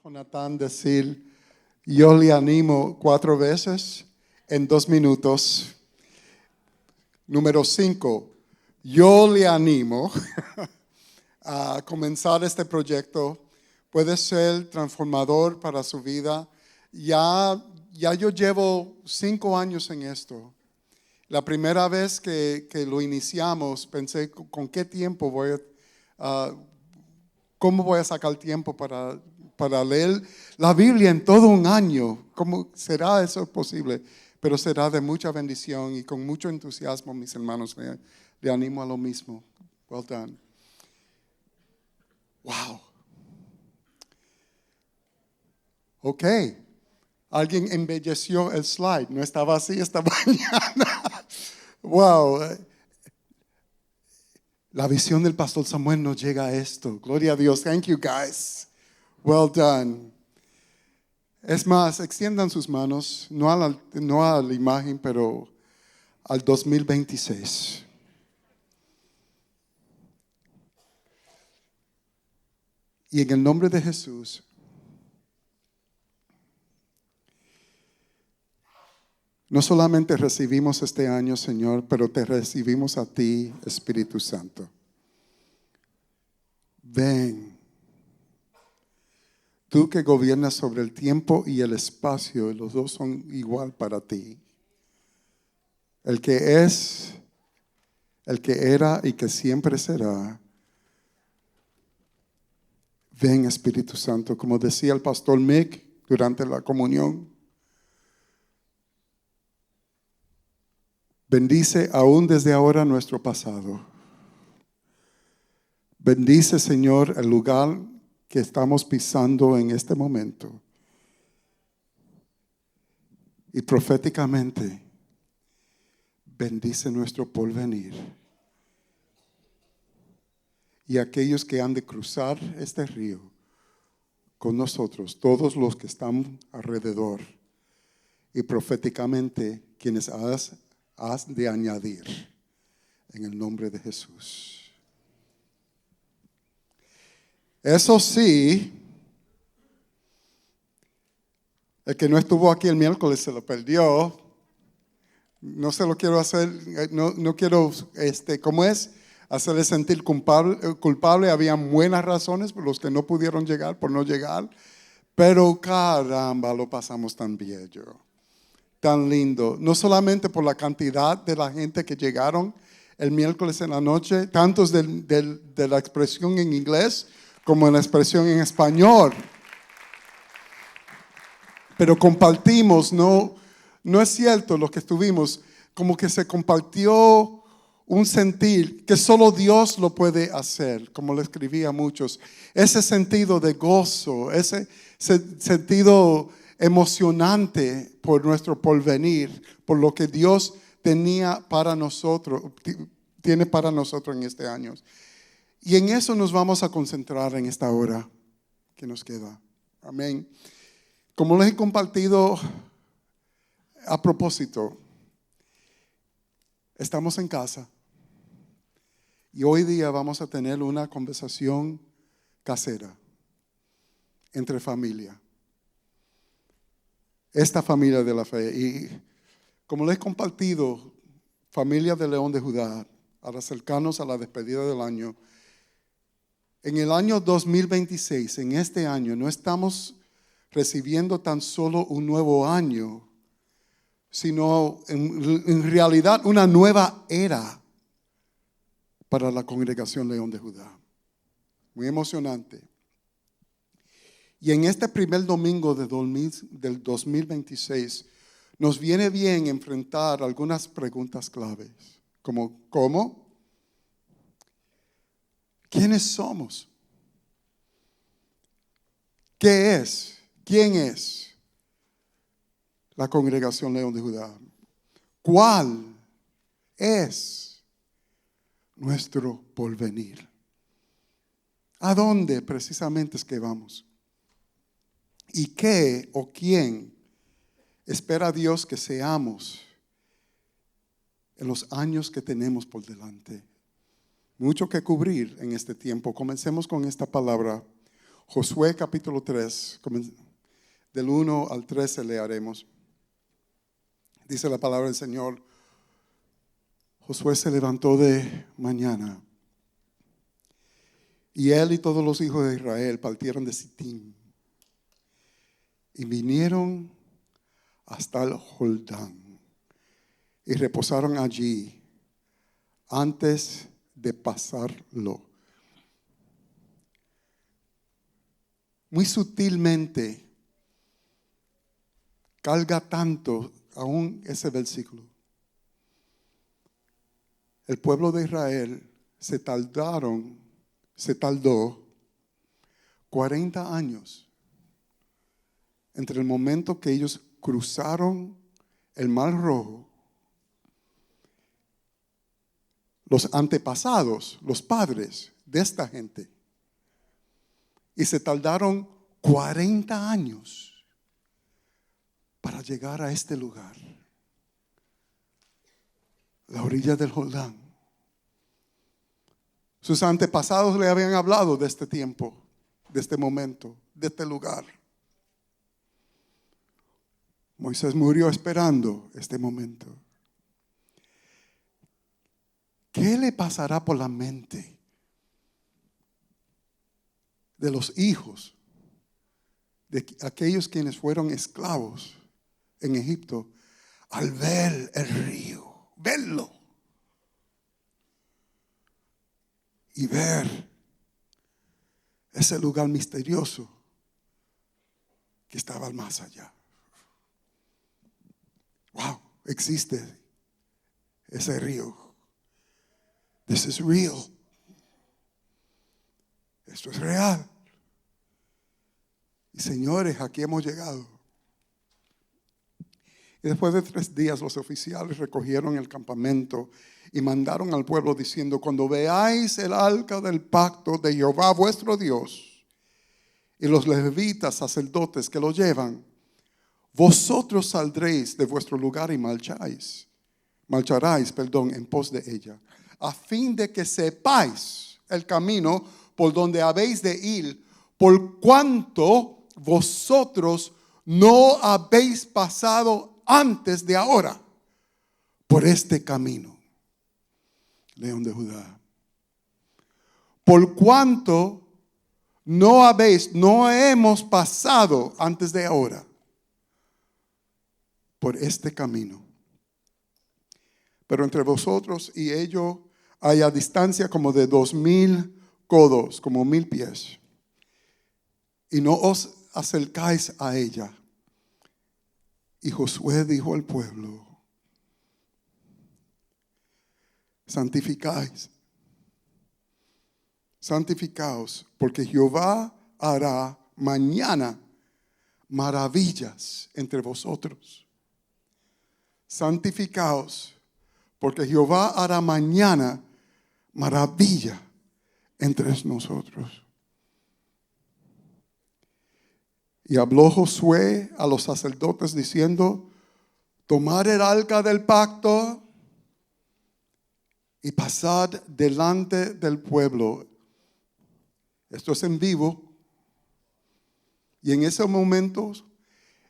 Jonathan decir, yo le animo 4 veces en 2 minutos. Número 5, yo le animo a comenzar este proyecto. Puede ser transformador para su vida. Ya yo llevo 5 años en esto. La primera vez que lo iniciamos, pensé, ¿con qué tiempo cómo voy a sacar tiempo para leer la Biblia en todo un año? ¿Cómo será eso posible? Pero será de mucha bendición y con mucho entusiasmo, mis hermanos. Le animo a lo mismo. Well done. Wow. Ok. Alguien embelleció el slide. No estaba así esta mañana. Wow. La visión del pastor Samuel nos llega a esto. Gloria a Dios. Thank you, guys. Well done. Es más, extiendan sus manos, no a la imagen, pero al 2026. Y en el nombre de Jesús, no solamente recibimos este año, Señor, pero te recibimos a ti, Espíritu Santo. Ven. Tú que gobiernas sobre el tiempo y el espacio, los dos son igual para ti. El que es, el que era y que siempre será. Ven, Espíritu Santo, como decía el pastor Mick durante la comunión. Bendice aún desde ahora nuestro pasado. Bendice, Señor, el lugar que estamos pisando en este momento. Y proféticamente, bendice nuestro porvenir. Y aquellos que han de cruzar este río con nosotros, todos los que están alrededor. Y proféticamente, quienes has de añadir en el nombre de Jesús. Eso sí, el que no estuvo aquí el miércoles se lo perdió. No se lo quiero hacer, no quiero, ¿cómo es? Hacerle sentir culpable. Había buenas razones por los que no pudieron llegar, por no llegar. Pero caramba, lo pasamos tan bello, tan lindo. No solamente por la cantidad de la gente que llegaron el miércoles en la noche, tantos de la expresión en inglés como en la expresión en español. Pero compartimos, no es cierto lo que estuvimos, como que se compartió un sentir que solo Dios lo puede hacer, como lo escribí a muchos. Ese sentido de gozo, ese sentido emocionante por nuestro porvenir, por lo que Dios tiene para nosotros en este año. Y en eso nos vamos a concentrar en esta hora que nos queda. Amén. Como les he compartido a propósito, estamos en casa y hoy día vamos a tener una conversación casera entre familia. Esta familia de la fe. Y como les he compartido, familia de León de Judá, al acercarnos a la despedida del año, en el año 2026, en este año, no estamos recibiendo tan solo un nuevo año, sino en realidad una nueva era para la congregación León de Judá. Muy emocionante. Y en este primer domingo del 2026 nos viene bien enfrentar algunas preguntas claves, como ¿cómo? ¿Quiénes somos? ¿Qué es? ¿Quién es la congregación León de Judá? ¿Cuál es nuestro porvenir? ¿A dónde precisamente es que vamos? ¿Y qué o quién espera Dios que seamos en los años que tenemos por delante? Mucho que cubrir en este tiempo. Comencemos con esta palabra. Josué capítulo 3, del 1 al 13 leeremos. Dice la palabra del Señor: Josué se levantó de mañana, y él y todos los hijos de Israel partieron de Sittim y vinieron hasta el Jordán y reposaron allí antes de pasarlo. Muy sutilmente carga tanto aún ese versículo. El pueblo de Israel se tardó 40 años entre el momento que ellos cruzaron el Mar Rojo. Los antepasados, los padres de esta gente, y se tardaron 40 años para llegar a este lugar, la orilla del Jordán. Sus antepasados le habían hablado de este tiempo, de este momento, de este lugar. Moisés murió esperando este momento. ¿Qué le pasará por la mente de los hijos de aquellos quienes fueron esclavos en Egipto al ver el río, verlo y ver ese lugar misterioso que estaba más allá? Wow, existe ese río. This is real. Esto es real. Y señores, aquí hemos llegado. Y después de 3 días los oficiales recogieron el campamento y mandaron al pueblo diciendo: cuando veáis el arca del pacto de Jehová vuestro Dios y los levitas sacerdotes que lo llevan, vosotros saldréis de vuestro lugar y marcharéis en pos de ella, a fin de que sepáis el camino por donde habéis de ir, por cuanto vosotros no habéis pasado antes de ahora por este camino. León de Judá. Por cuanto no hemos pasado antes de ahora por este camino. Pero entre vosotros y ellos hay a distancia como de 2000 codos, como 1000 pies. Y no os acercáis a ella. Y Josué dijo al pueblo: santificaos, porque Jehová hará mañana maravillas entre vosotros. Santificaos, porque Jehová hará mañana maravilla entre nosotros. Y habló Josué a los sacerdotes diciendo: tomad el arca del pacto y pasad delante del pueblo. Esto es en vivo. Y en esos momentos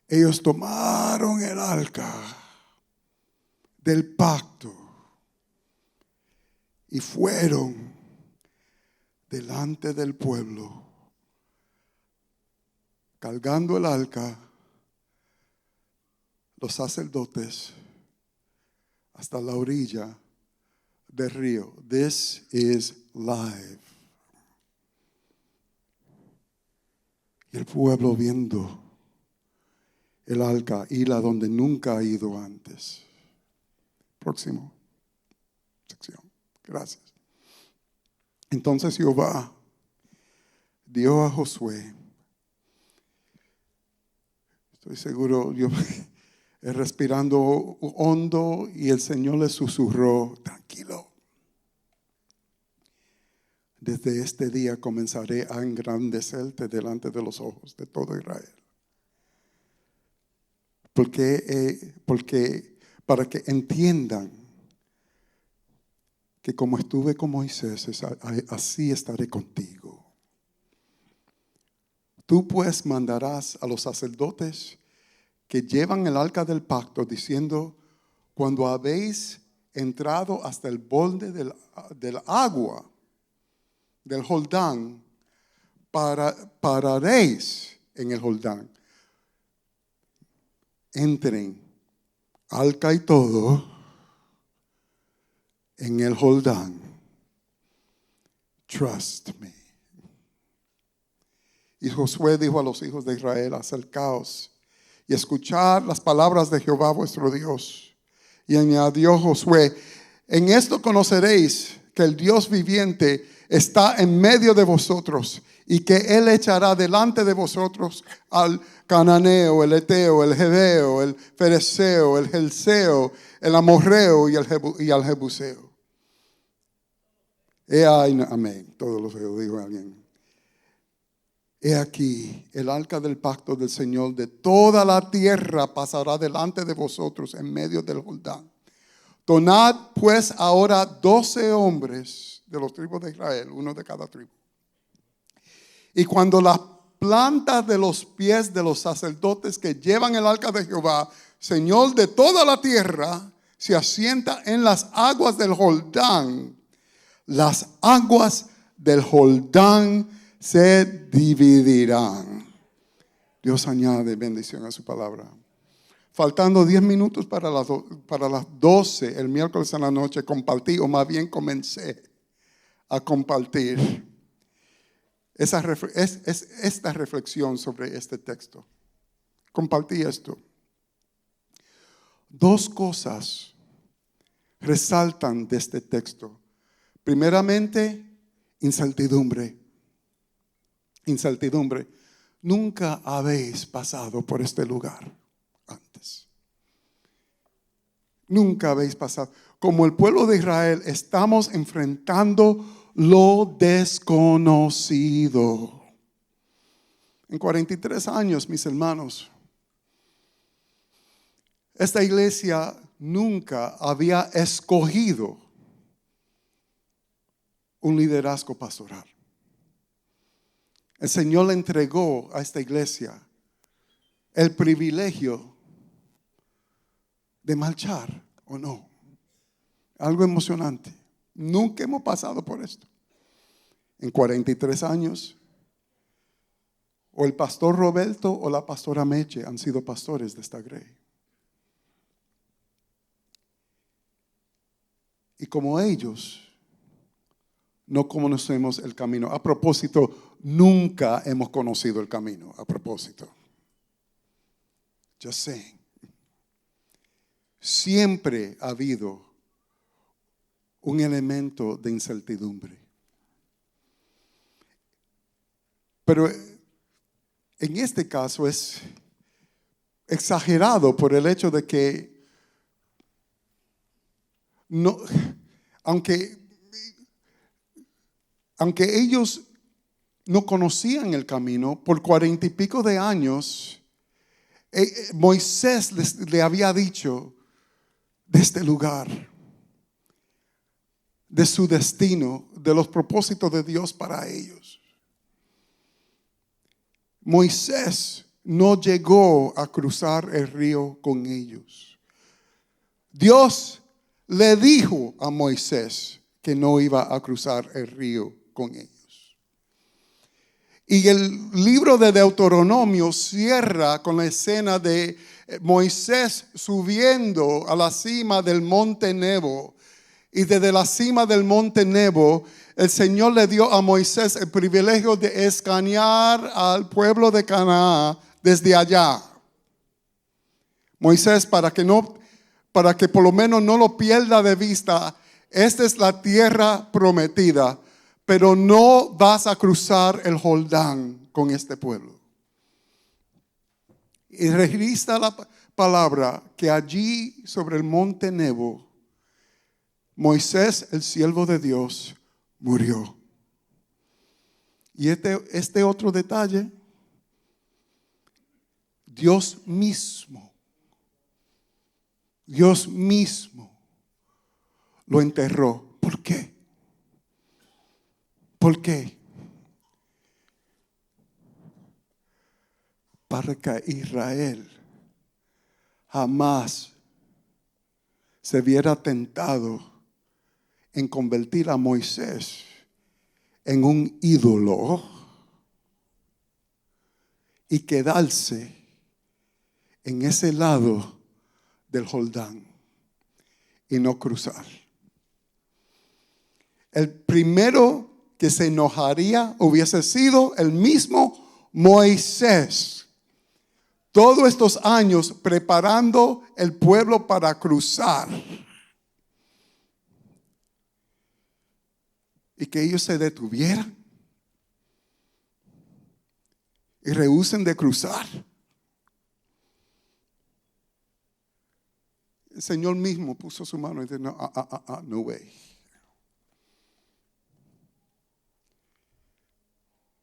ellos tomaron el arca del pacto y fueron delante del pueblo, cargando el arca, los sacerdotes, hasta la orilla del río. This is live. Y el pueblo viendo el arca ir a donde nunca ha ido antes. Próximo sección. Gracias. Entonces Jehová dio a Josué, estoy seguro, yo respirando hondo, y el Señor le susurró: tranquilo, desde este día comenzaré a engrandecerte delante de los ojos de todo Israel. Porque para que entiendan que como estuve con Moisés, así estaré contigo. Tú pues mandarás a los sacerdotes que llevan el arca del pacto, diciendo: cuando habéis entrado hasta el borde del agua, del Jordán, pararéis en el Jordán. Entren, arca y todo, en el Jordán. Trust me. Y Josué dijo a los hijos de Israel: acercaos y escuchad las palabras de Jehová vuestro Dios. Y añadió Josué: en esto conoceréis que el Dios viviente está en medio de vosotros, y que Él echará delante de vosotros al cananeo, el eteo, el jebeo, el fereceo, el jerseo, el amorreo y al jebuseo. Amén. Todos los feos, dijo alguien. He aquí, el arca del pacto del Señor de toda la tierra pasará delante de vosotros en medio del Jordán. Tomad pues ahora 12 hombres de los tribus de Israel, uno de cada tribu. Y cuando las plantas de los pies de los sacerdotes que llevan el arca de Jehová, Señor de toda la tierra, se asienta en las aguas del Jordán, las aguas del Jordán se dividirán. Dios añade bendición a su palabra. Faltando 10 minutos para las 12, el miércoles en la noche, compartí, o más bien comencé a compartir esta reflexión sobre este texto. Compartí esto. Dos cosas resaltan de este texto. Primeramente, incertidumbre. Incertidumbre. Nunca habéis pasado por este lugar antes. Nunca habéis pasado. Como el pueblo de Israel, estamos enfrentando lo desconocido. En 43 años, mis hermanos, esta iglesia nunca había escogido un liderazgo pastoral. El Señor le entregó a esta iglesia el privilegio de marchar o no. Algo emocionante. Nunca hemos pasado por esto. En 43 años, o el pastor Roberto o la pastora Meche han sido pastores de esta grey. Y como ellos, no conocemos el camino. A propósito, nunca hemos conocido el camino. A propósito. Just saying. Siempre ha habido un elemento de incertidumbre. Pero en este caso es exagerado por el hecho de que no, aunque ellos no conocían el camino, por 40 y pico de años, Moisés le había dicho de este lugar, de su destino, de los propósitos de Dios para ellos. Moisés no llegó a cruzar el río con ellos. Dios le dijo a Moisés que no iba a cruzar el río con ellos. Y el libro de Deuteronomio cierra con la escena de Moisés subiendo a la cima del monte Nebo. Y desde la cima del monte Nebo, el Señor le dio a Moisés el privilegio de escanear al pueblo de Canaán desde allá. Moisés, para que por lo menos no lo pierda de vista, esta es la tierra prometida, pero no vas a cruzar el Jordán con este pueblo. Y registra la palabra que allí sobre el monte Nebo, Moisés, el siervo de Dios, murió. Y este otro detalle, Dios mismo lo enterró. ¿Por qué? ¿Por qué? para que Israel jamás se viera tentado en convertir a Moisés en un ídolo y quedarse en ese lado del Jordán y no cruzar. El primero que se enojaría hubiese sido el mismo Moisés. Todos estos años preparando el pueblo para cruzar. Y que ellos se detuvieran y rehúsen de cruzar. El Señor mismo puso su mano y dijo, no way.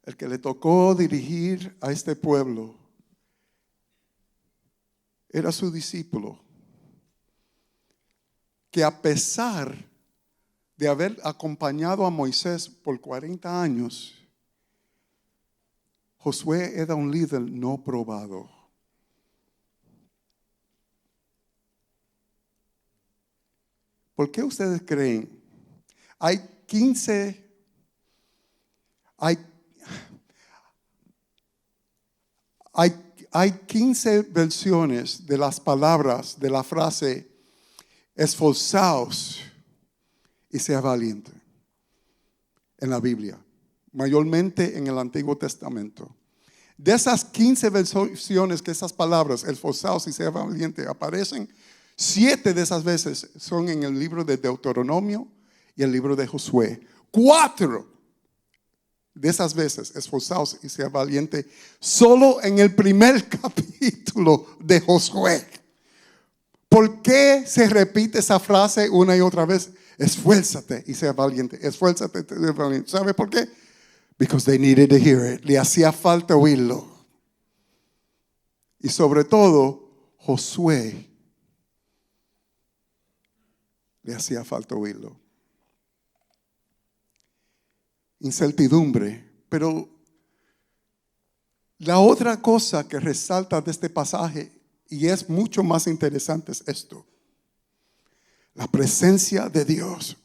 El que le tocó dirigir a este pueblo era su discípulo, que a pesar de haber acompañado a Moisés por 40 años, Josué era un líder no probado. ¿Por qué ustedes creen? Hay 15 versiones de las palabras de la frase esforzaos y sea valiente en la Biblia, mayormente en el Antiguo Testamento. De esas 15 versiones que esas palabras, esforzaos y sea valiente, aparecen, 7 de esas veces son en el libro de Deuteronomio y el libro de Josué. 4 de esas veces, esforzaos y sea valiente, solo en el primer capítulo de Josué. ¿Por qué se repite esa frase una y otra vez? Esfuérzate y sea valiente. Esfuérzate y sea valiente. ¿Sabe por qué? Because they needed to hear it. Le hacía falta oírlo. Y sobre todo, Josué le hacía falta oírlo. Incertidumbre. Pero la otra cosa que resalta de este pasaje, y es mucho más interesante, es esto: la presencia de Dios.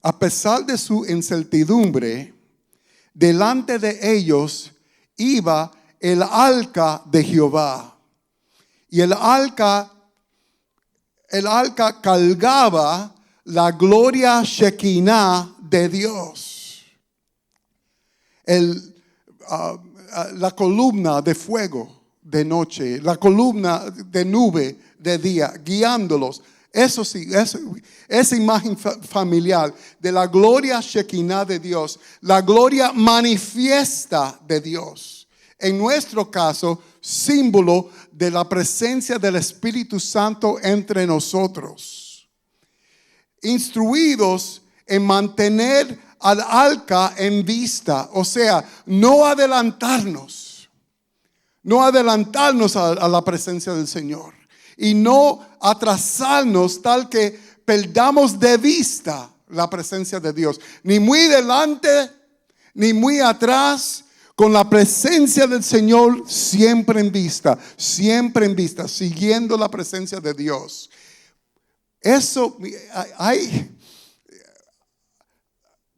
A pesar de su incertidumbre, delante de ellos iba el arca de Jehová. Y el arca cargaba la gloria Shekinah de Dios. La columna de fuego de noche, la columna de nube de día, guiándolos. Eso sí, esa imagen familiar de la gloria Shekinah de Dios, la gloria manifiesta de Dios. En nuestro caso, símbolo de la presencia del Espíritu Santo entre nosotros. Instruidos en mantener al arca en vista, o sea, no adelantarnos a la presencia del Señor y no atrasarnos tal que perdamos de vista la presencia de Dios, ni muy delante ni muy atrás, con la presencia del Señor siempre en vista, siguiendo la presencia de Dios. Eso hay.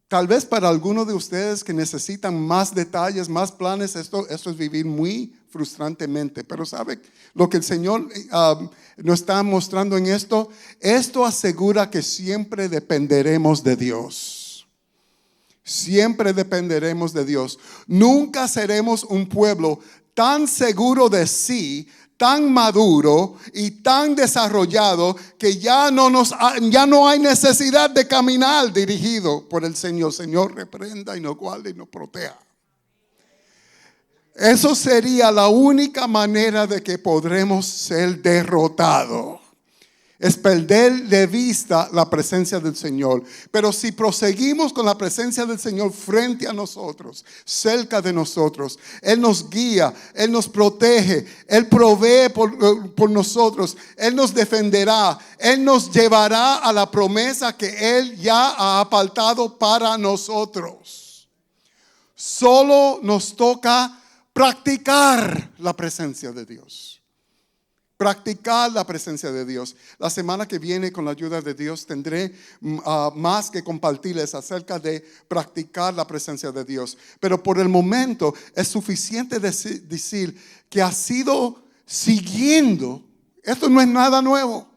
Tal vez para algunos de ustedes que necesitan más detalles, más planes, esto es vivir muy frustrantemente. Pero ¿sabe lo que el Señor nos está mostrando en esto? Esto asegura que siempre dependeremos de Dios. Siempre dependeremos de Dios. Nunca seremos un pueblo tan seguro de sí, tan maduro y tan desarrollado que ya no hay necesidad de caminar dirigido por el Señor. Señor, reprenda y nos guarde y nos proteja. Eso sería la única manera de que podremos ser derrotados. Es perder de vista la presencia del Señor. Pero si proseguimos con la presencia del Señor frente a nosotros, cerca de nosotros, Él nos guía, Él nos protege, Él provee por nosotros, Él nos defenderá, Él nos llevará a la promesa que Él ya ha apartado para nosotros. Solo nos toca practicar la presencia de Dios. Practicar la presencia de Dios. La semana que viene, con la ayuda de Dios, tendré más que compartirles acerca de practicar la presencia de Dios. Pero por el momento es suficiente decir que ha sido siguiendo. Esto no es nada nuevo.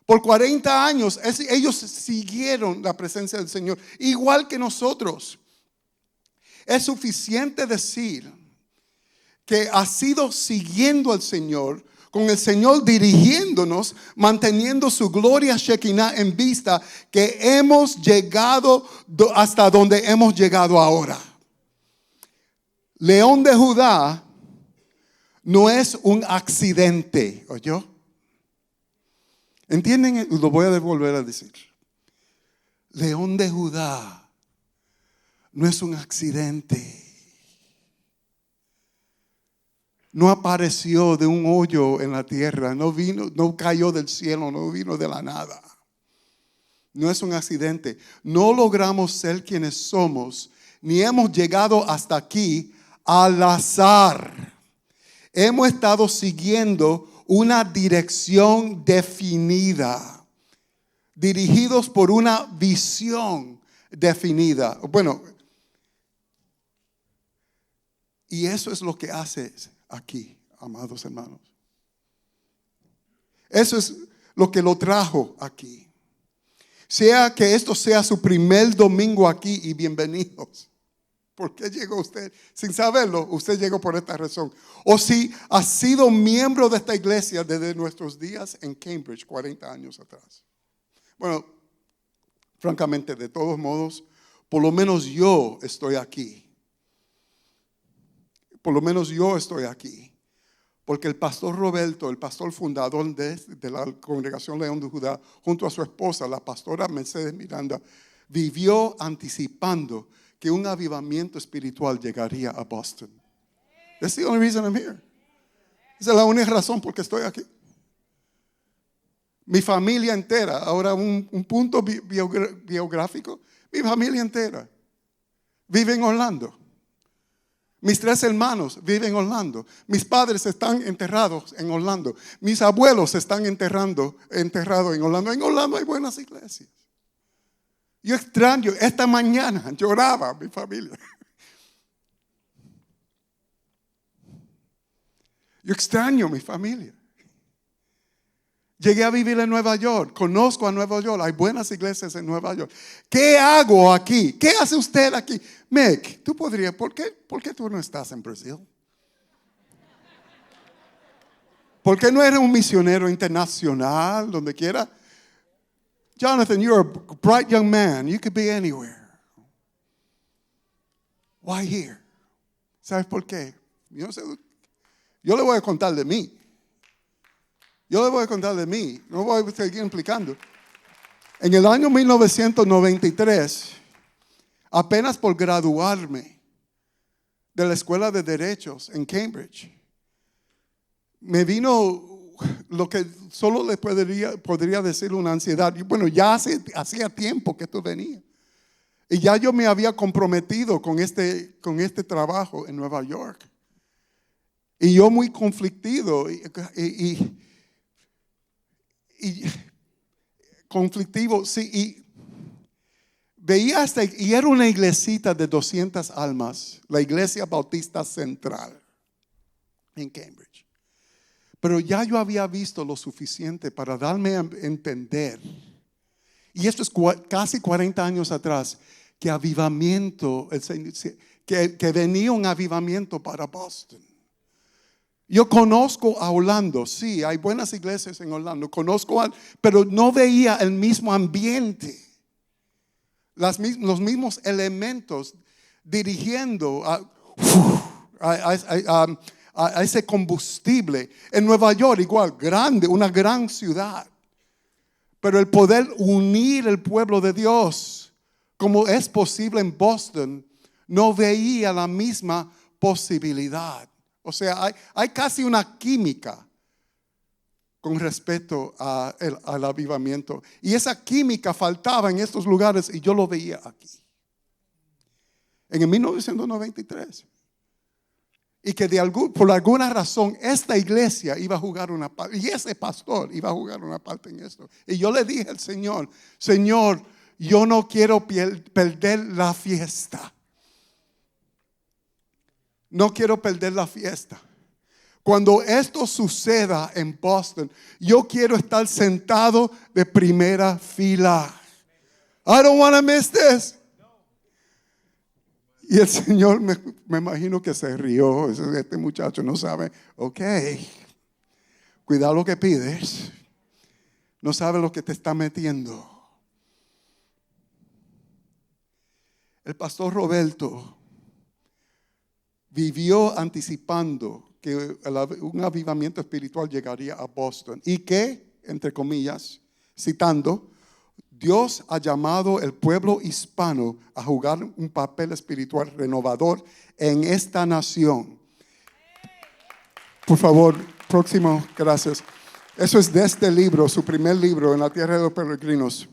Por 40 años ellos siguieron la presencia del Señor, igual que nosotros. Es suficiente decir que ha sido siguiendo al Señor, con el Señor dirigiéndonos, manteniendo su gloria Shekinah en vista, que hemos llegado hasta donde hemos llegado ahora. León de Judá no es un accidente, ¿oyó? ¿Entienden? Lo voy a volver a decir. León de Judá no es un accidente. No apareció de un hoyo en la tierra, no vino, no cayó del cielo, no vino de la nada. No es un accidente. No logramos ser quienes somos, ni hemos llegado hasta aquí al azar. Hemos estado siguiendo una dirección definida, dirigidos por una visión definida. Bueno, y eso es lo que hace aquí, amados hermanos. Eso es lo que lo trajo aquí. Sea que esto sea su primer domingo aquí y bienvenidos. ¿Por qué llegó usted? Sin saberlo, usted llegó por esta razón. O si ha sido miembro de esta iglesia desde nuestros días en Cambridge, 40 años atrás. Bueno, francamente, de todos modos, por lo menos yo estoy aquí. Por lo menos yo estoy aquí. Porque el pastor Roberto, el pastor fundador de la Congregación León de Judá, junto a su esposa, la pastora Mercedes Miranda, vivió anticipando que un avivamiento espiritual llegaría a Boston. That's the only reason I'm here. Esa es la única razón por que estoy aquí. Mi familia entera, ahora un punto biográfico, mi familia entera vive en Orlando. Mis 3 hermanos viven en Orlando. Mis padres están enterrados en Orlando. Mis abuelos están enterrados en Orlando. En Orlando hay buenas iglesias. Yo extraño, esta mañana lloraba mi familia. Yo extraño mi familia. Llegué a vivir en Nueva York, conozco a Nueva York, hay buenas iglesias en Nueva York. ¿Qué hago aquí? ¿Qué hace usted aquí? Mick, tú podrías, ¿por qué tú no estás en Brasil? ¿Por qué no eres un misionero internacional, donde quiera? Jonathan, you're a bright young man, you could be anywhere. Why here? ¿Sabes por qué? Yo le voy a contar de mí. Yo le voy a contar de mí, no voy a seguir implicando. En el año 1993, apenas por graduarme de la Escuela de Derechos en Cambridge, me vino lo que solo le podría decir una ansiedad. Y bueno, ya hacía tiempo que esto venía. Y ya yo me había comprometido con este trabajo en Nueva York. Y yo muy conflictivo conflictivo, sí, y veía y era una iglesita de 200 almas, la Iglesia Bautista Central en Cambridge. Pero ya yo había visto lo suficiente para darme a entender, y esto es casi 40 años atrás, que avivamiento, que venía un avivamiento para Boston. Yo conozco a Orlando, sí, hay buenas iglesias en Orlando, pero no veía el mismo ambiente, los mismos elementos dirigiendo a ese combustible. En Nueva York igual, grande, una gran ciudad, pero el poder unir el pueblo de Dios, como es posible en Boston, no veía la misma posibilidad. O sea, hay casi una química con respecto al avivamiento. Y esa química faltaba en estos lugares y yo lo veía aquí. En el 1993. Y que por alguna razón esta iglesia iba a jugar una parte, y ese pastor iba a jugar una parte en esto. Y yo le dije al Señor, Señor, yo no quiero perder la fiesta. No quiero perder la fiesta. Cuando esto suceda en Boston, yo quiero estar sentado de primera fila. I don't want to miss this. Y el Señor me imagino que se rió. Este muchacho no sabe. Ok, cuidado lo que pides. No sabe lo que te está metiendo. El pastor Roberto vivió anticipando que un avivamiento espiritual llegaría a Boston. Y que, entre comillas, citando, Dios ha llamado al pueblo hispano a jugar un papel espiritual renovador en esta nación. Por favor, próximo, gracias. Eso es de este libro, su primer libro, En la tierra de los peregrinos.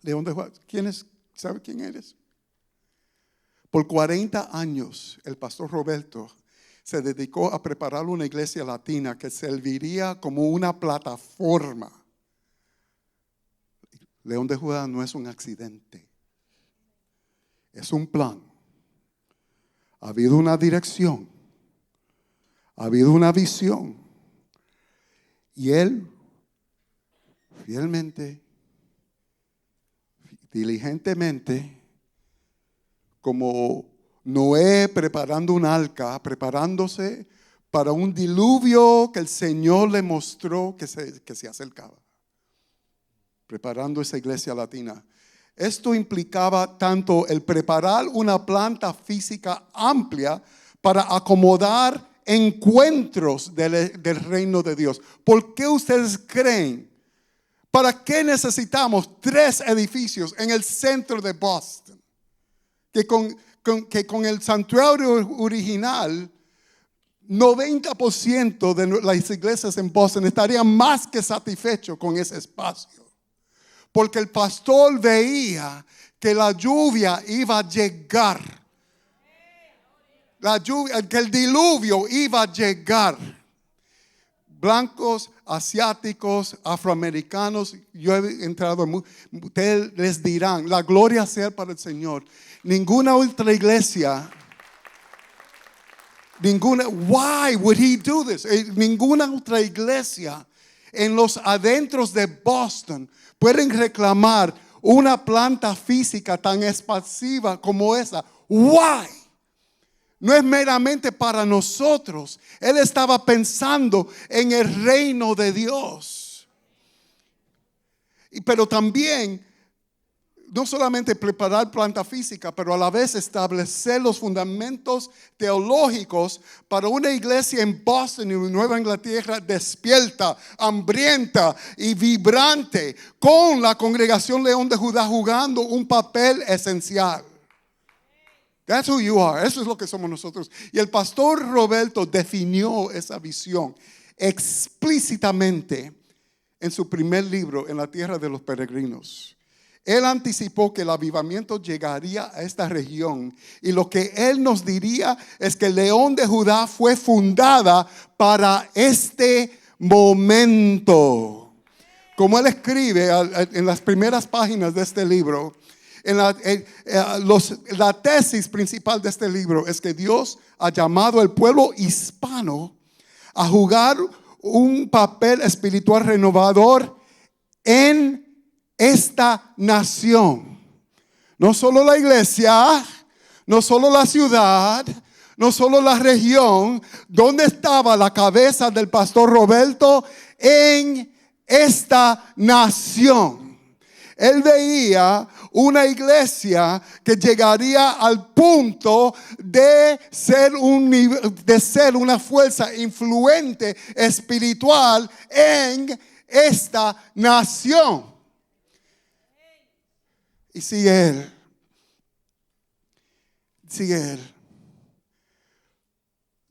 León de Juárez. ¿Sabe quién eres? Por 40 años, el pastor Roberto se dedicó a preparar una iglesia latina que serviría como una plataforma. León de Judá no es un accidente, es un plan. Ha habido una dirección, ha habido una visión. Y él, fielmente, diligentemente, como Noé preparando un arca, preparándose para un diluvio que el Señor le mostró que se acercaba. Preparando esa iglesia latina. Esto implicaba tanto el preparar una planta física amplia para acomodar encuentros del reino de Dios. ¿Por qué ustedes creen? ¿Para qué necesitamos 3 edificios en el centro de Boston? Que con el santuario original, 90% de las iglesias en Boston estarían más que satisfechos con ese espacio. Porque el pastor veía que la lluvia iba a llegar. Que el diluvio iba a llegar. Blancos, asiáticos, afroamericanos, yo he entrado, ustedes les dirán, la gloria sea para el Señor. Ninguna otra iglesia, why would he do this? Ninguna otra iglesia en los adentros de Boston pueden reclamar una planta física tan expansiva como esa. Why? No es meramente para nosotros. Él estaba pensando en el reino de Dios. Pero también, no solamente preparar planta física, pero a la vez establecer los fundamentos teológicos para una iglesia en Boston y Nueva Inglaterra despierta, hambrienta y vibrante, con la congregación León de Judá jugando un papel esencial. That's who you are. Eso es lo que somos nosotros. Y el pastor Roberto definió esa visión explícitamente en su primer libro, En la tierra de los peregrinos. Él anticipó que el avivamiento llegaría a esta región. Y lo que él nos diría es que León de Judá fue fundada para este momento. Como él escribe en las primeras páginas de este libro, la tesis principal de este libro es que Dios ha llamado al pueblo hispano a jugar un papel espiritual renovador en esta nación. No solo la iglesia, no solo la ciudad, no solo la región. ¿Dónde estaba la cabeza del pastor Roberto? En esta nación. Él veía una iglesia que llegaría al punto de ser una fuerza influente espiritual en esta nación. Y sigue él.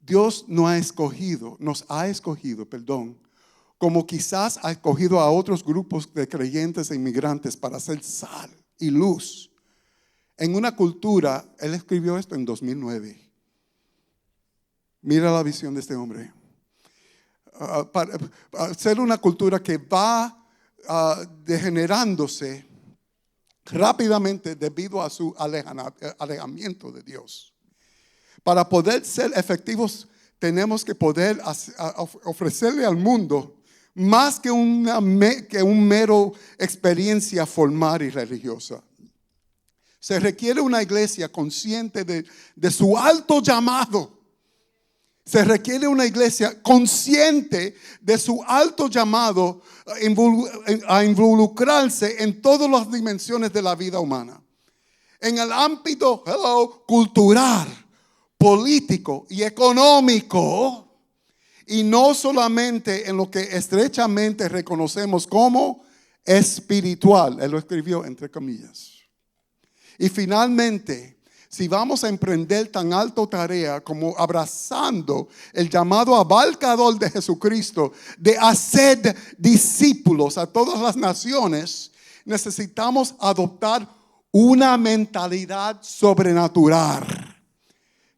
Dios nos ha escogido, como quizás ha escogido a otros grupos de creyentes e inmigrantes para ser sal y luz en una cultura. Él escribió esto en 2009. Mira la visión de este hombre. Para ser una cultura que va degenerándose rápidamente debido a su alejamiento de Dios. Para poder ser efectivos, tenemos que poder ofrecerle al mundo más que un mero experiencia formal y religiosa. Se requiere una iglesia consciente de su alto llamado. Se requiere una iglesia consciente de su alto llamado a involucrarse en todas las dimensiones de la vida humana. En el ámbito cultural, político y económico. Y no solamente en lo que estrechamente reconocemos como espiritual. Él lo escribió entre comillas. Y finalmente, si vamos a emprender tan alta tarea como abrazando el llamado abarcador de Jesucristo de hacer discípulos a todas las naciones, necesitamos adoptar una mentalidad sobrenatural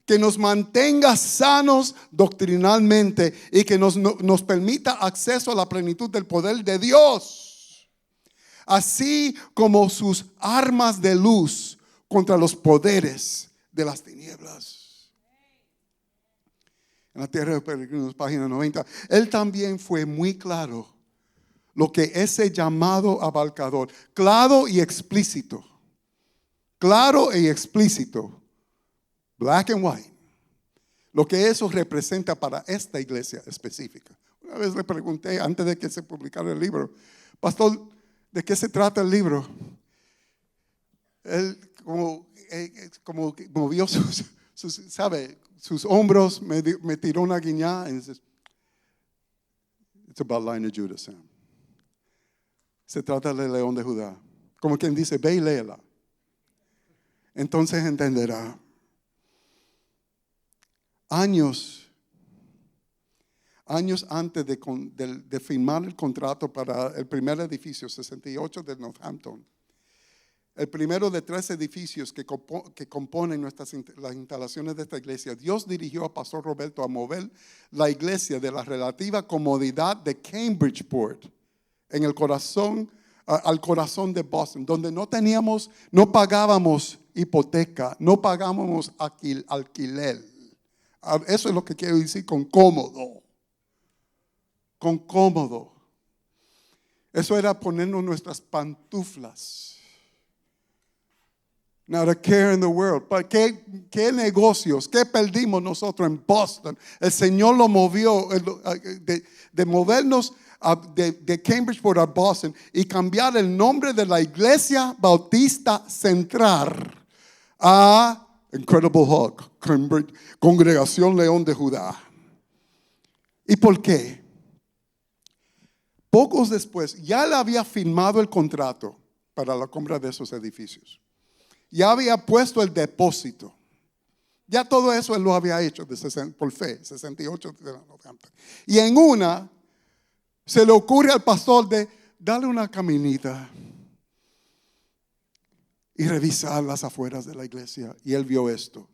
que nos mantenga sanos doctrinalmente y que nos permita acceso a la plenitud del poder de Dios, así como sus armas de luz contra los poderes de las tinieblas. En la Tierra de Peregrinos, página 90, él también fue muy claro lo que ese llamado abarcador, claro y explícito, black and white, lo que eso representa para esta iglesia específica. Una vez le pregunté, antes de que se publicara el libro, pastor, ¿de qué se trata el libro? Él como movió sus hombros, me tiró una guiñada y dice, it's about Lion of Judah, Sam. Se trata del león de Judá. Como quien dice, ve y léela. Entonces entenderá. Años antes de firmar el contrato para el primer edificio, 68 de Northampton, el primero de 3 edificios que componen las instalaciones de esta iglesia, Dios dirigió a Pastor Roberto a mover la iglesia de la relativa comodidad de Cambridgeport en el corazón, al corazón de Boston, donde no pagábamos hipoteca, no pagábamos alquiler. Eso es lo que quiero decir con cómodo. Con cómodo. Eso era ponernos nuestras pantuflas. Not a care in the world. ¿Qué negocios? ¿Qué perdimos nosotros en Boston? El Señor lo movió de movernos de Cambridgeport a Boston y cambiar el nombre de la Iglesia Bautista Central a Incredible Hulk, Congregación León de Judá. ¿Y por qué? Pocos después, ya le había firmado el contrato para la compra de esos edificios. Ya había puesto el depósito. Ya todo eso él lo había hecho por fe, 68 de la Northampton. Y en una, se le ocurre al pastor de darle una caminita y revisar las afueras de la iglesia. Y él vio esto.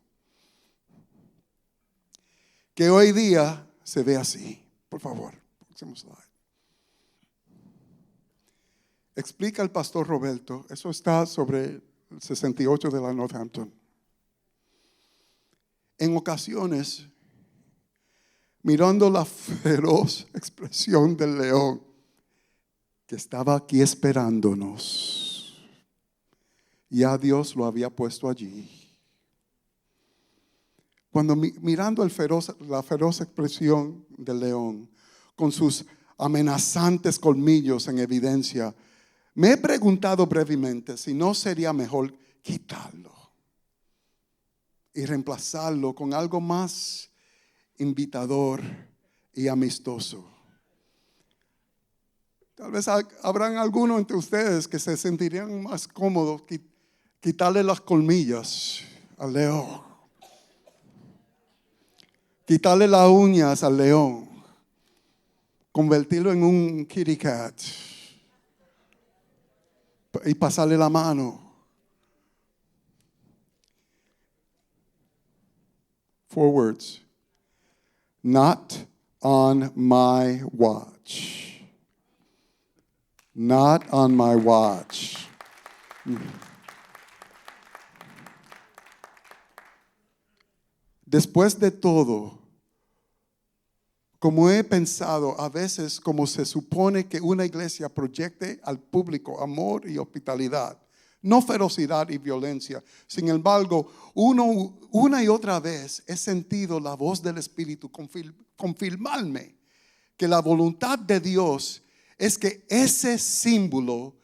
Que hoy día se ve así. Por favor, próximo slide. Explica el pastor Roberto. Eso está sobre el 68 de la Northampton. En ocasiones, mirando la feroz expresión del león que estaba aquí esperándonos, ya Dios lo había puesto allí. Cuando mirando la feroz expresión del león con sus amenazantes colmillos en evidencia, me he preguntado brevemente si no sería mejor quitarlo y reemplazarlo con algo más invitador y amistoso. Tal vez habrán algunos entre ustedes que se sentirían más cómodos quitarle las colmillas al león, quitarle las uñas al león, convertirlo en un kitty cat y pasarle la mano. 4 words. Not on my watch. Not on my watch. Después de todo, como he pensado, a veces como se supone que una iglesia proyecte al público amor y hospitalidad, no ferocidad y violencia. Sin embargo, una y otra vez he sentido la voz del Espíritu confirmarme que la voluntad de Dios es que ese símbolo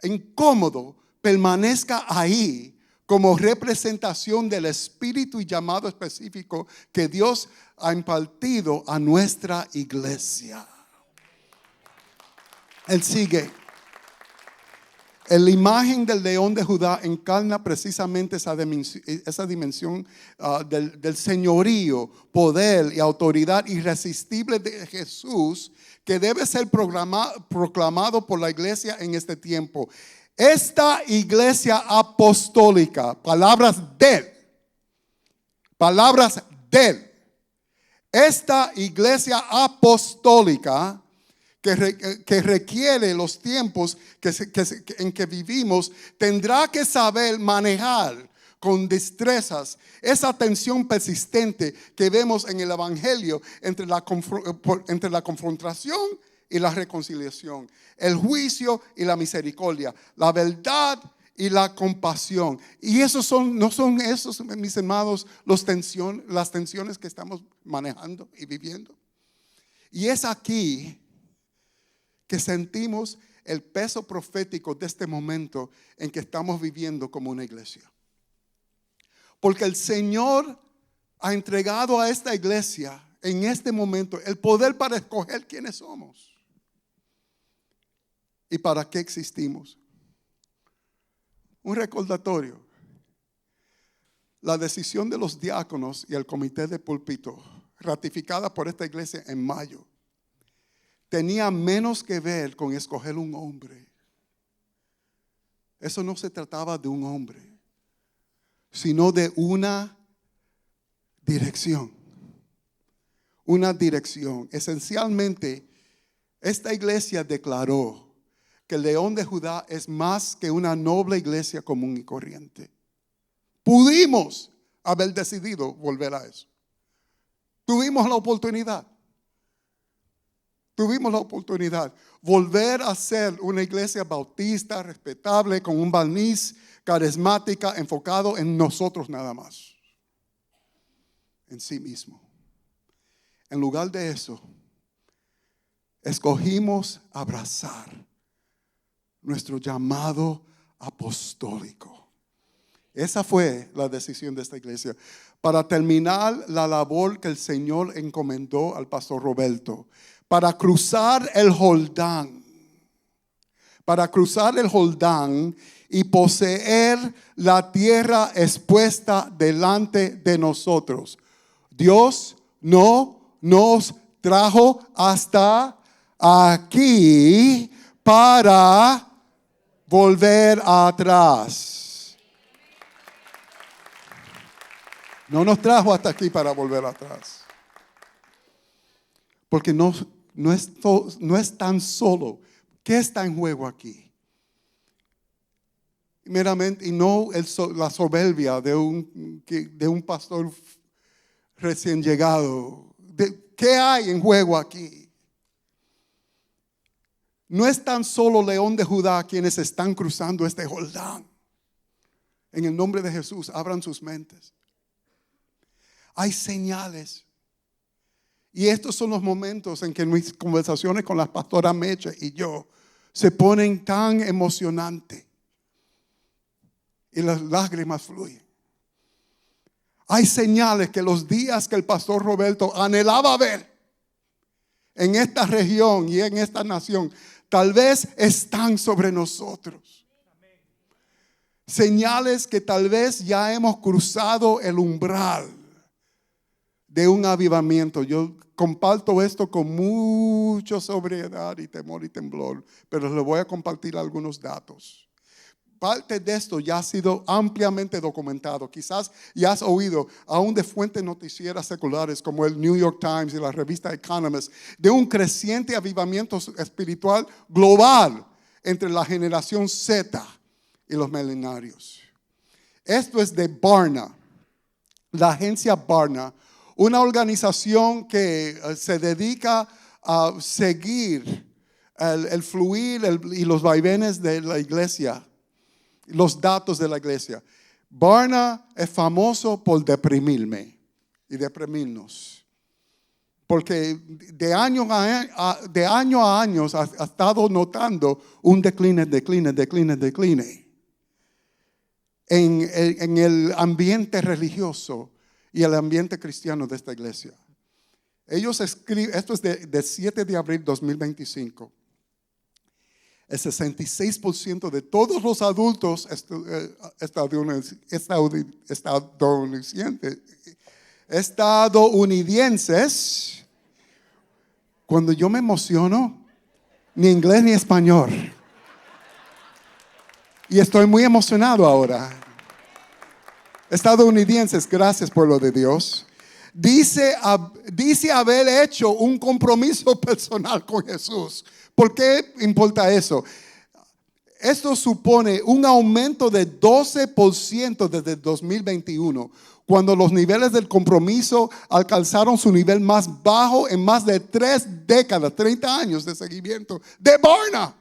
incómodo permanezca ahí como representación del espíritu y llamado específico que Dios ha impartido a nuestra iglesia. Él sigue. La imagen del león de Judá encarna precisamente esa dimensión del señorío, poder y autoridad irresistible de Jesús, que debe ser proclamado por la iglesia en este tiempo. Esta iglesia apostólica, palabras de él. Esta iglesia apostólica que requiere los tiempos en que vivimos, tendrá que saber manejar con destrezas esa tensión persistente que vemos en el Evangelio entre la confrontación y la reconciliación, el juicio y la misericordia, la verdad y la compasión. Y no son esos, mis hermanos, las tensiones que estamos manejando y viviendo. Y es aquí que sentimos el peso profético de este momento en que estamos viviendo como una iglesia. Porque el Señor ha entregado a esta iglesia en este momento el poder para escoger quiénes somos y para qué existimos. Un recordatorio. La decisión de los diáconos y el comité de púlpito, ratificada por esta iglesia en mayo, tenía menos que ver con escoger un hombre. Eso no se trataba de un hombre, sino de una dirección. Una dirección. Esencialmente, esta iglesia declaró que el león de Judá es más que una noble iglesia común y corriente. Pudimos haber decidido volver a eso. Tuvimos la oportunidad. Volver a ser una iglesia bautista, respetable, con un barniz, carismática, enfocado en nosotros nada más. En sí mismo. En lugar de eso, escogimos abrazar nuestro llamado apostólico. Esa fue la decisión de esta iglesia. Para terminar la labor que el Señor encomendó al pastor Roberto, para cruzar el Jordán y poseer la tierra expuesta delante de nosotros. Dios no nos trajo hasta aquí para volver atrás. No nos trajo hasta aquí para volver atrás. Porque no es tan solo. ¿Qué está en juego aquí? Meramente, y no la soberbia de un pastor recién llegado. ¿Qué hay en juego aquí? No es tan solo león de Judá quienes están cruzando este Jordán. En el nombre de Jesús, abran sus mentes. Hay señales. Y estos son los momentos en que mis conversaciones con la pastora Meche y yo se ponen tan emocionantes. Y las lágrimas fluyen. Hay señales que los días que el pastor Roberto anhelaba ver en esta región y en esta nación, tal vez están sobre nosotros. Señales que tal vez ya hemos cruzado el umbral de un avivamiento. Yo comparto esto con mucha sobriedad y temor y temblor, pero les voy a compartir algunos datos. parte de esto ya ha sido ampliamente documentado. Quizás ya has oído, aún de fuentes noticieras seculares como el New York Times y la revista Economist, de un creciente avivamiento espiritual global entre la generación Z y los milenarios. Esto es de Barna, la agencia Barna, una organización que se dedica a seguir el fluir y los vaivenes de la iglesia, los datos de la iglesia. Barna es famoso por deprimirme y deprimirnos, porque de año a año ha estado notando un decline en el ambiente religioso y el ambiente cristiano de esta iglesia. Ellos escriben, esto es de 7 de abril de 2025. El 66% de todos los adultos estadounidenses, cuando yo me emociono, ni inglés ni español. Y estoy muy emocionado ahora. Estadounidenses, gracias pueblo de Dios. Dice haber hecho un compromiso personal con Jesús. ¿Por qué importa eso? Esto supone un aumento de 12% desde 2021, cuando los niveles del compromiso alcanzaron su nivel más bajo en más de 3 décadas, 30 años de seguimiento de Barna.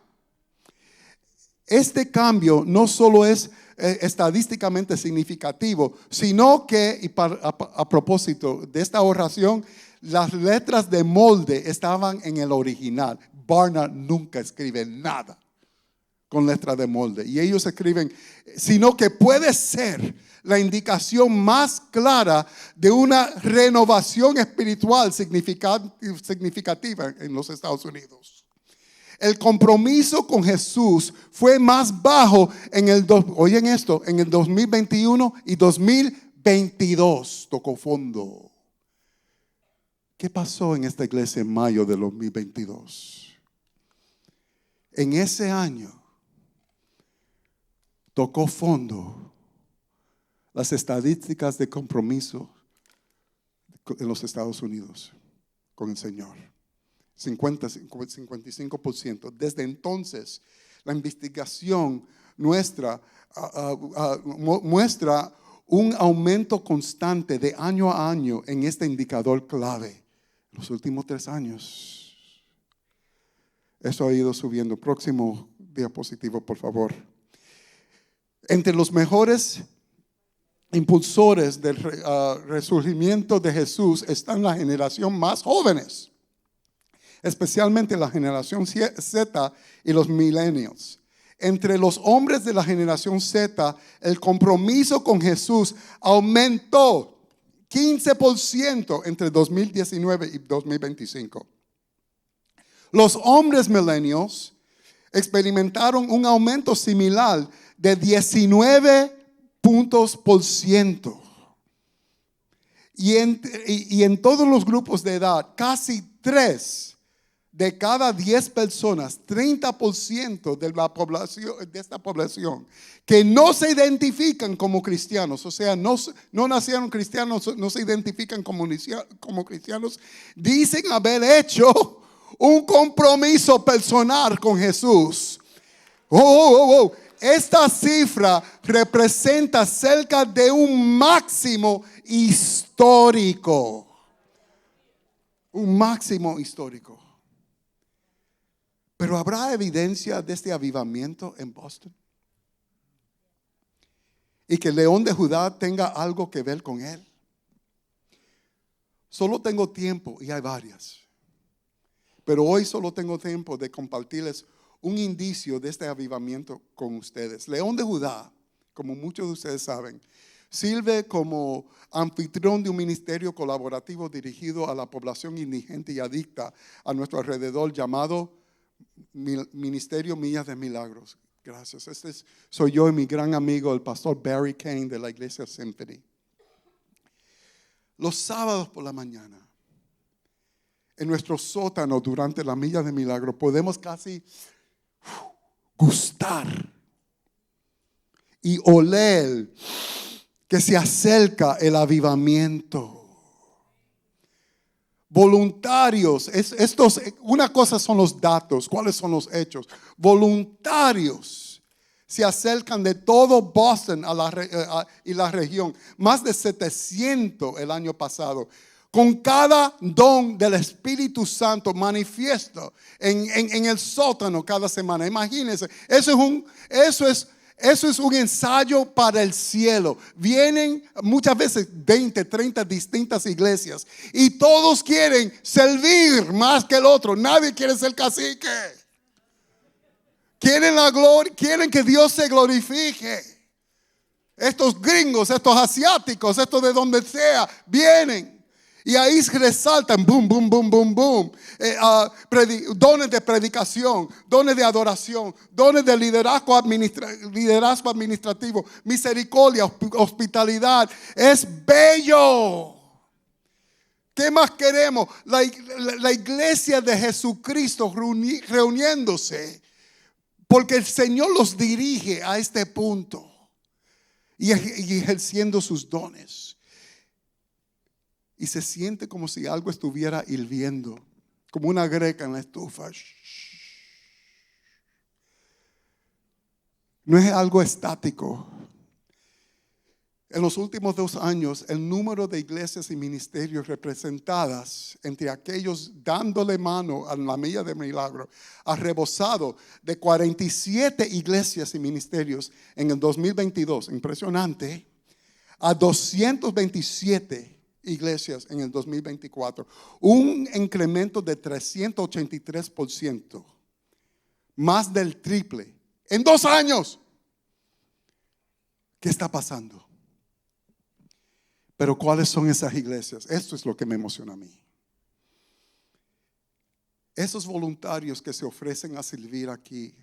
Este cambio no solo es estadísticamente significativo, sino que, y a propósito de esta oración, las letras de molde estaban en el original. Barna nunca escribe nada con letras de molde. Y ellos escriben, sino que puede ser la indicación más clara de una renovación espiritual significativa en los Estados Unidos. El compromiso con Jesús fue más bajo oigan esto, en el 2021 y 2022 tocó fondo. ¿Qué pasó en esta iglesia en mayo del 2022? En ese año tocó fondo las estadísticas de compromiso en los Estados Unidos con el Señor. 55%. Desde entonces, la investigación muestra un aumento constante de año a año en este indicador clave. Los últimos 3 años. Eso ha ido subiendo. Próximo diapositivo, por favor. Entre los mejores impulsores del resurgimiento de Jesús están la generación más jóvenes, especialmente la generación Z y los millennials. Entre los hombres de la generación Z, el compromiso con Jesús aumentó 15% entre 2019 y 2025. Los hombres millennials experimentaron un aumento similar de 19 puntos por ciento. Y en todos los grupos de edad, casi 3 de cada 10 personas, 30% de la población, de esta población, que no se identifican como cristianos, o sea, no nacieron cristianos, no se identifican como cristianos, dicen haber hecho un compromiso personal con Jesús. Esta cifra representa cerca de un máximo histórico. Un máximo histórico. Pero ¿habrá evidencia de este avivamiento en Boston? Y que León de Judá tenga algo que ver con él. Solo tengo tiempo, y hay varias. Pero hoy solo tengo tiempo de compartirles un indicio de este avivamiento con ustedes. León de Judá, como muchos de ustedes saben, sirve como anfitrión de un ministerio colaborativo dirigido a la población indigente y adicta a nuestro alrededor, llamado Ministerio Millas de Milagros. Gracias. Soy yo y mi gran amigo, el pastor Barry Kane de la iglesia Symphony. Los sábados por la mañana, en nuestro sótano durante la Milla de Milagros, podemos casi gustar y oler que se acerca el avivamiento. Voluntarios, una cosa son los datos, ¿cuáles son los hechos? Voluntarios se acercan de todo Boston y la región, más de 700 el año pasado, con cada don del Espíritu Santo manifiesto en el sótano cada semana. Imagínense, eso es un ensayo para el cielo. Vienen muchas veces 20, 30 distintas iglesias y todos quieren servir más que el otro. Nadie quiere ser cacique. Quieren la gloria, quieren que Dios se glorifique. Estos gringos, estos asiáticos, estos de donde sea, vienen. Y ahí resaltan, boom, boom, boom, boom, boom. Dones de predicación, dones de adoración, dones de liderazgo administrativo, misericordia, hospitalidad. Es bello. ¿Qué más queremos? La iglesia de Jesucristo reuniéndose. Porque el Señor los dirige a este punto. Y ejerciendo sus dones. Y se siente como si algo estuviera hirviendo, como una greca en la estufa. No es algo estático. En los últimos 2 años, el número de iglesias y ministerios representadas entre aquellos dándole mano a la milla de milagro ha rebosado de 47 iglesias y ministerios en el 2022, impresionante, a 227 iglesias en el 2024, un incremento de 383%, más del triple, en 2 años. ¿Qué está pasando? Pero ¿cuáles son esas iglesias? Esto es lo que me emociona a mí. Esos voluntarios que se ofrecen a servir aquí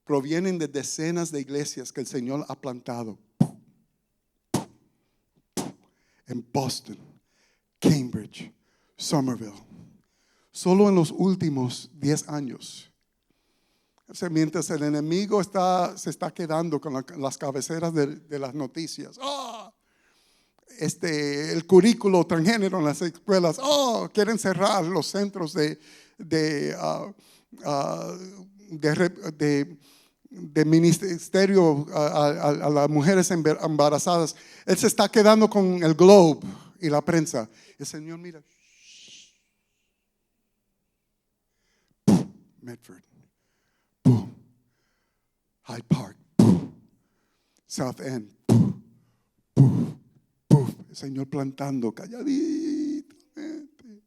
provienen de decenas de iglesias que el Señor ha plantado en Boston, Cambridge, Somerville. Solo en los últimos 10 años. O sea, mientras el enemigo se está quedando con las cabeceras de las noticias. El currículo transgénero en las escuelas. Quieren cerrar los centros de ministerio a las mujeres embarazadas. Él se está quedando con el Globe y la prensa. El Señor mira. Medford. Hyde Park. South End. El Señor plantando calladitamente.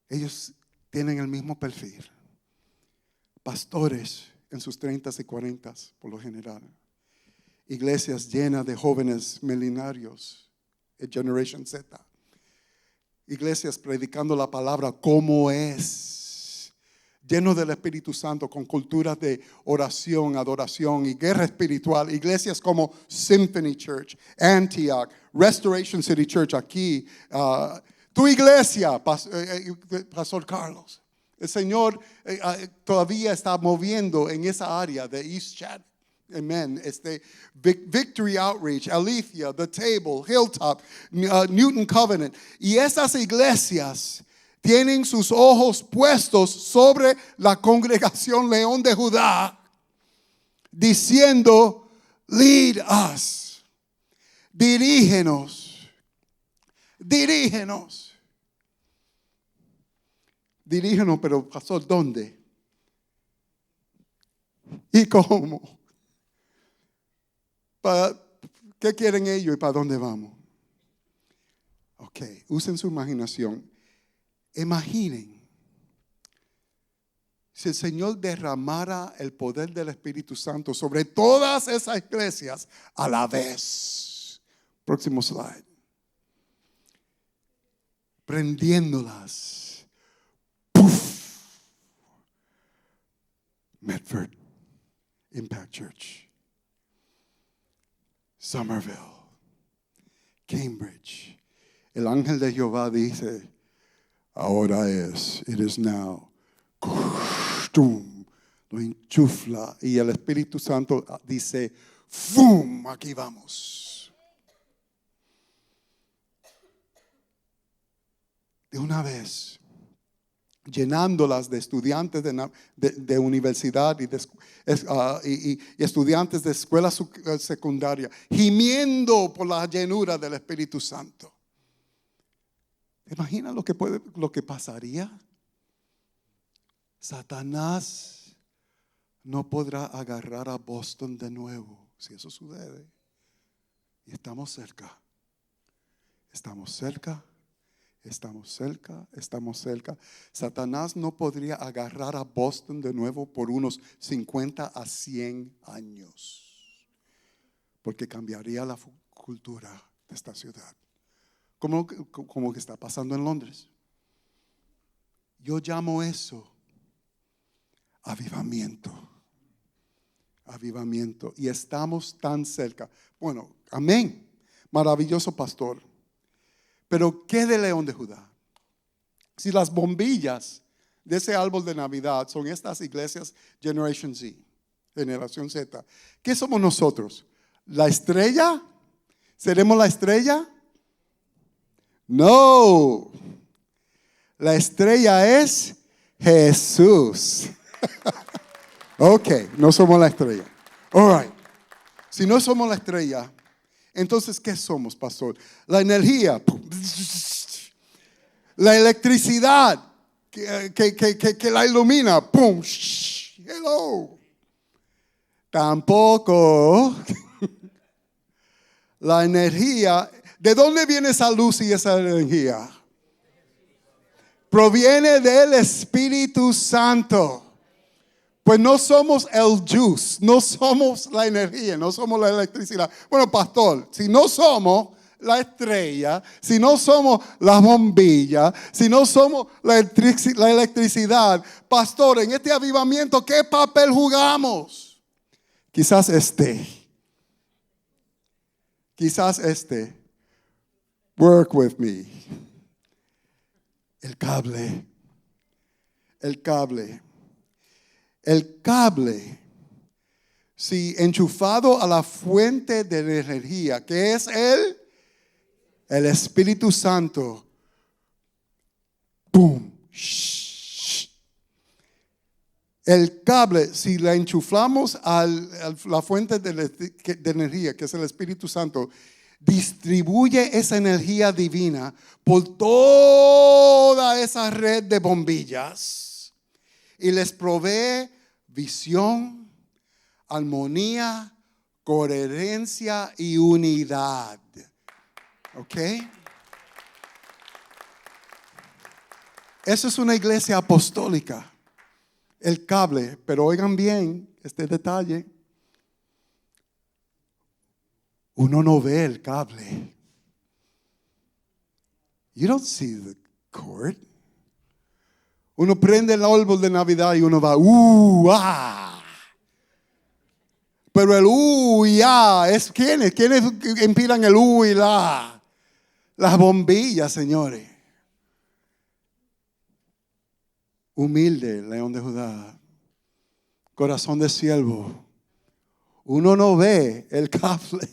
Ellos tienen el mismo perfil. Pastores en sus 30s y 40s por lo general. Iglesias llenas de jóvenes milenarios, Generation Z. Iglesias predicando la palabra como es. Llenos del Espíritu Santo con culturas de oración, adoración y guerra espiritual. Iglesias como Symphony Church, Antioch, Restoration City Church aquí. Tu iglesia, Pastor Carlos. El Señor todavía está moviendo en esa área de East Chat. Amen. Victory Outreach, Aletheia, The Table, Hilltop, Newton Covenant. Y esas iglesias tienen sus ojos puestos sobre la congregación León de Judá, diciendo, lead us, dirígenos. Dirígenos, pero pastor, ¿dónde? ¿Y cómo? ¿Qué quieren ellos y para dónde vamos? Ok, usen su imaginación. Imaginen si el Señor derramara el poder del Espíritu Santo sobre todas esas iglesias a la vez. Próximo slide. Prendiéndolas. Medford Impact Church, Somerville, Cambridge. El ángel de Jehová dice, ahora es, it is now. Los lo enchufla y el Espíritu Santo dice, ¡fum! Aquí vamos. De una vez, llenándolas de estudiantes de universidad y estudiantes de escuela secundaria, gimiendo por la llenura del Espíritu Santo. ¿Te imaginas lo que pasaría? Satanás no podrá agarrar a Boston de nuevo si eso sucede. Y estamos cerca. Estamos cerca. Estamos cerca, estamos cerca. Satanás no podría agarrar a Boston de nuevo por unos 50 a 100 años. Porque cambiaría la cultura de esta ciudad. Como que está pasando en Londres. Yo llamo eso avivamiento. Avivamiento. Y estamos tan cerca. Bueno, amén. Maravilloso pastor. Pero ¿qué de León de Judá? Si las bombillas de ese árbol de Navidad son estas iglesias Generation Z, Generación Z, ¿qué somos nosotros? ¿La estrella? ¿Seremos la estrella? No. La estrella es Jesús. Ok, no somos la estrella. All right. Si no somos la estrella, entonces, ¿qué somos, pastor? La energía, la electricidad que la ilumina, ¡pum! Hello. Tampoco la energía. ¿De dónde viene esa luz y esa energía? Proviene del Espíritu Santo. Pues no somos el juice, no somos la energía, no somos la electricidad. Bueno, pastor, si no somos la estrella, si no somos la bombilla, si no somos la electricidad, pastor, en este avivamiento, ¿qué papel jugamos? Quizás work with me. El cable. El cable, si enchufado a la fuente de energía, que es el Espíritu Santo, ¡boom! El cable, si la enchufamos a la fuente de energía, que es el Espíritu Santo, distribuye esa energía divina por toda esa red de bombillas y les provee visión, armonía, coherencia y unidad. ¿Ok? Eso es una iglesia apostólica. El cable, pero oigan bien este detalle. Uno no ve el cable. You don't see the cord. Uno prende el árbol de Navidad y uno va, ah. Pero el y ah, ¿quiénes empiran el y la? Las bombillas, señores. Humilde, León de Judá. Corazón de siervo. Uno no ve el cable.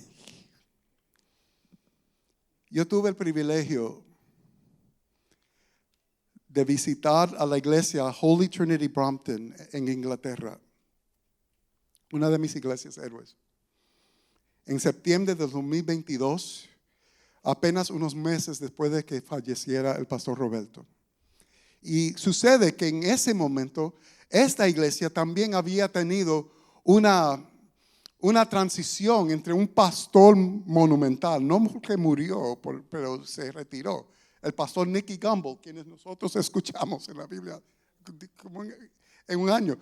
Yo tuve el privilegio de visitar a la iglesia Holy Trinity Brompton en Inglaterra, una de mis iglesias héroes. En septiembre de 2022, apenas unos meses después de que falleciera el pastor Roberto. Y sucede que en ese momento, esta iglesia también había tenido una transición entre un pastor monumental, no porque murió, pero se retiró. El pastor Nicky Gumbel, quienes nosotros escuchamos en la Biblia como en un año.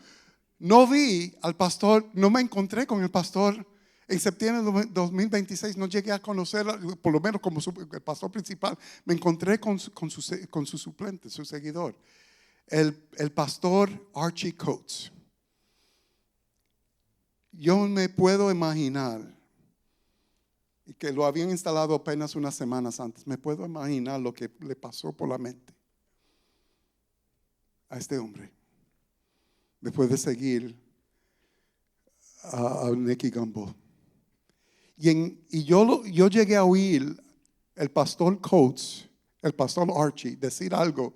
No vi al pastor, no me encontré con el pastor en septiembre de 2026. No llegué a conocer, por lo menos como el pastor principal. Me encontré con su suplente, su seguidor, el pastor Archie Coates. Yo me puedo imaginar, y que lo habían instalado apenas unas semanas antes, me puedo imaginar lo que le pasó por la mente a este hombre después de seguir a Nicky Gumbel. Y yo llegué a oír el pastor Coates, el pastor Archie, decir algo.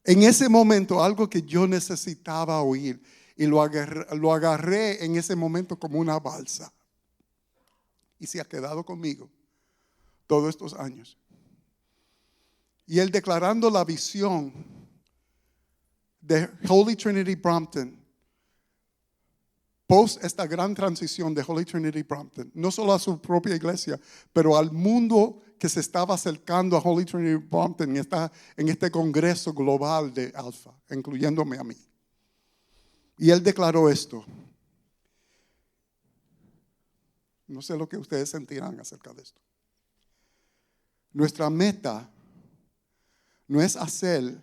En ese momento, algo que yo necesitaba oír. Y lo agarré en ese momento como una balsa. Y se ha quedado conmigo todos estos años. Y él declarando la visión de Holy Trinity Brampton, post esta gran transición de Holy Trinity Brampton, no solo a su propia iglesia, pero al mundo que se estaba acercando a Holy Trinity Brampton en este congreso global de Alpha, incluyéndome a mí. Y él declaró esto. No sé lo que ustedes sentirán acerca de esto. Nuestra meta no es hacer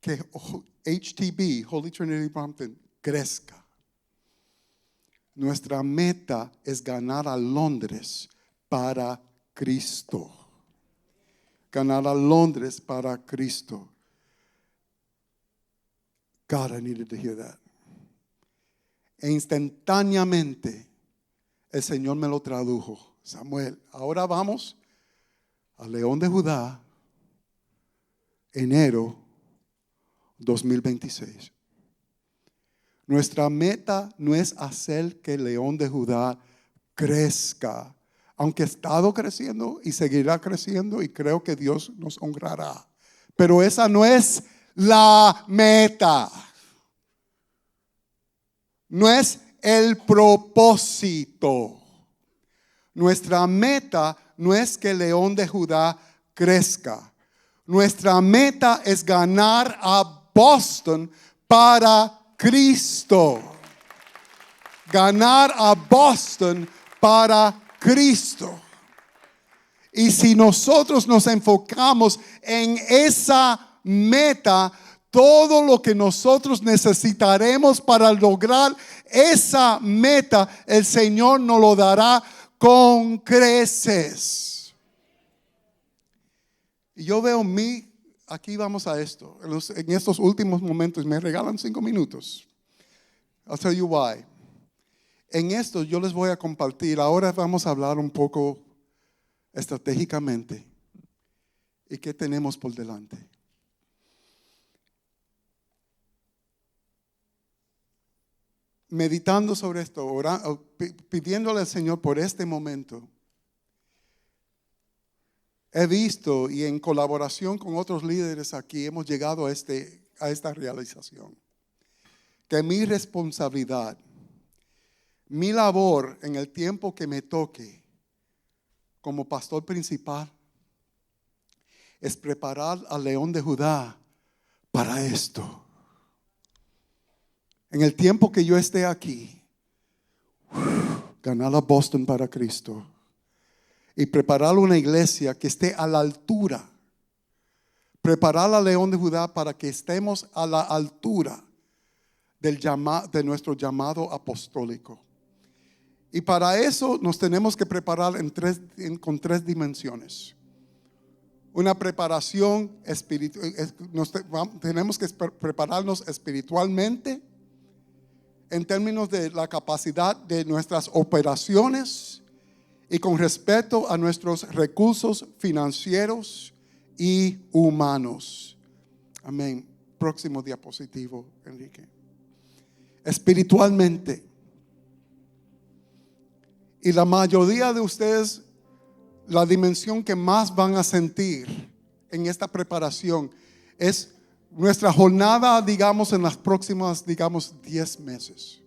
que HTB, Holy Trinity Brampton, crezca. Nuestra meta es ganar a Londres para Cristo. Ganar a Londres para Cristo. God, I needed to hear that. E instantáneamente el Señor me lo tradujo. Samuel, ahora vamos a León de Judá, enero 2026. Nuestra meta no es hacer que León de Judá crezca, aunque ha estado creciendo y seguirá creciendo y creo que Dios nos honrará. Pero esa no es la meta. No es el propósito. Nuestra meta no es que León de Judá crezca. Nuestra meta es ganar a Boston para Cristo. Ganar a Boston para Cristo. Y si nosotros nos enfocamos en esa meta, todo lo que nosotros necesitaremos para lograr esa meta, el Señor nos lo dará con creces. Y yo veo aquí vamos a esto, en estos últimos momentos, me regalan 5 minutos. I'll tell you why. En esto yo les voy a compartir, ahora vamos a hablar un poco estratégicamente y qué tenemos por delante. Meditando sobre esto, orando, pidiéndole al Señor por este momento, he visto y en colaboración con otros líderes aquí hemos llegado a esta realización. Que mi responsabilidad, mi labor en el tiempo que me toque como pastor principal es preparar al León de Judá para esto. En el tiempo que yo esté aquí, ganar a Boston para Cristo y preparar una iglesia que esté a la altura. Preparar al León de Judá para que estemos a la altura de nuestro llamado apostólico. Y para eso nos tenemos que preparar con 3 dimensiones. Una preparación espiritual, tenemos que prepararnos espiritualmente en términos de la capacidad de nuestras operaciones y con respecto a nuestros recursos financieros y humanos. Amén. Próximo diapositivo, Enrique. Espiritualmente. Y la mayoría de ustedes, la dimensión que más van a sentir en esta preparación es nuestra jornada, digamos, en las próximas, 10 meses.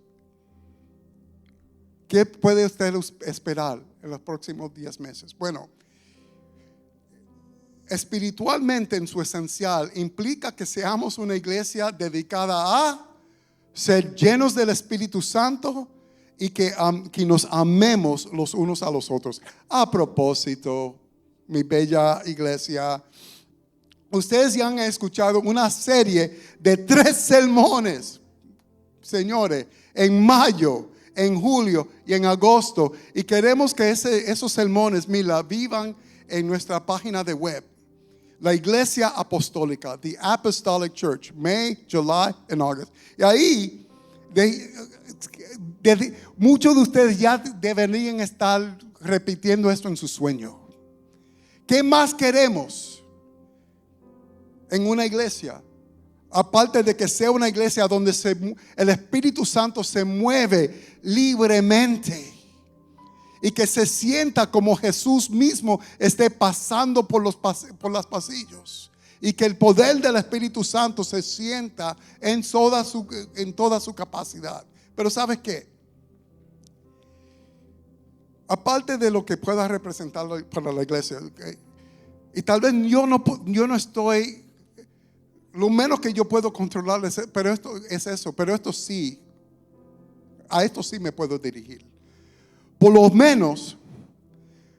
¿Qué puede usted esperar en los próximos 10 meses? Bueno, espiritualmente en su esencial implica que seamos una iglesia dedicada a ser llenos del Espíritu Santo y que nos amemos los unos a los otros. A propósito, mi bella iglesia, ustedes ya han escuchado una serie de 3 sermones, señores, en mayo, en julio y en agosto. Y queremos que esos sermones, mira, vivan en nuestra página de web. La Iglesia Apostólica, The Apostolic Church, May, July and August. Y ahí Muchos de ustedes ya deberían estar repitiendo esto en su sueño. ¿Qué más queremos en una iglesia? Aparte de que sea una iglesia donde el Espíritu Santo se mueve libremente y que se sienta como Jesús mismo esté pasando por los pasillos, y que el poder del Espíritu Santo se sienta en toda su capacidad. Pero ¿sabes qué? Aparte de lo que pueda representar para la iglesia, ¿okay? Y tal vez yo no estoy, lo menos que yo puedo controlar es eso, pero esto sí, a esto sí me puedo dirigir. Por lo menos,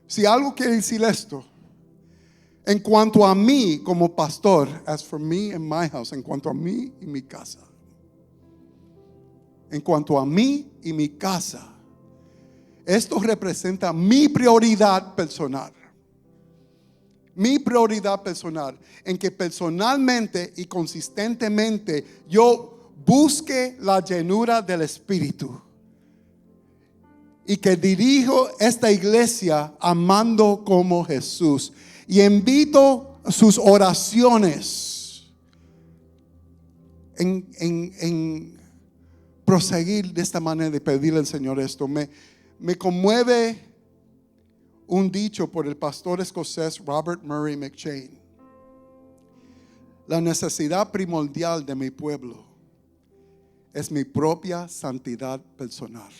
si algo quiere decir esto, en cuanto a mí como pastor, as for me and my house, en cuanto a mí y mi casa, en cuanto a mí y mi casa, esto representa mi prioridad personal. Mi prioridad personal, en que personalmente y consistentemente yo busque la llenura del Espíritu, y que dirijo esta iglesia amando como Jesús, y invito sus oraciones en proseguir de esta manera y pedirle al Señor esto. Me conmueve un dicho por el pastor escocés Robert Murray McCheyne: la necesidad primordial de mi pueblo es mi propia santidad personal.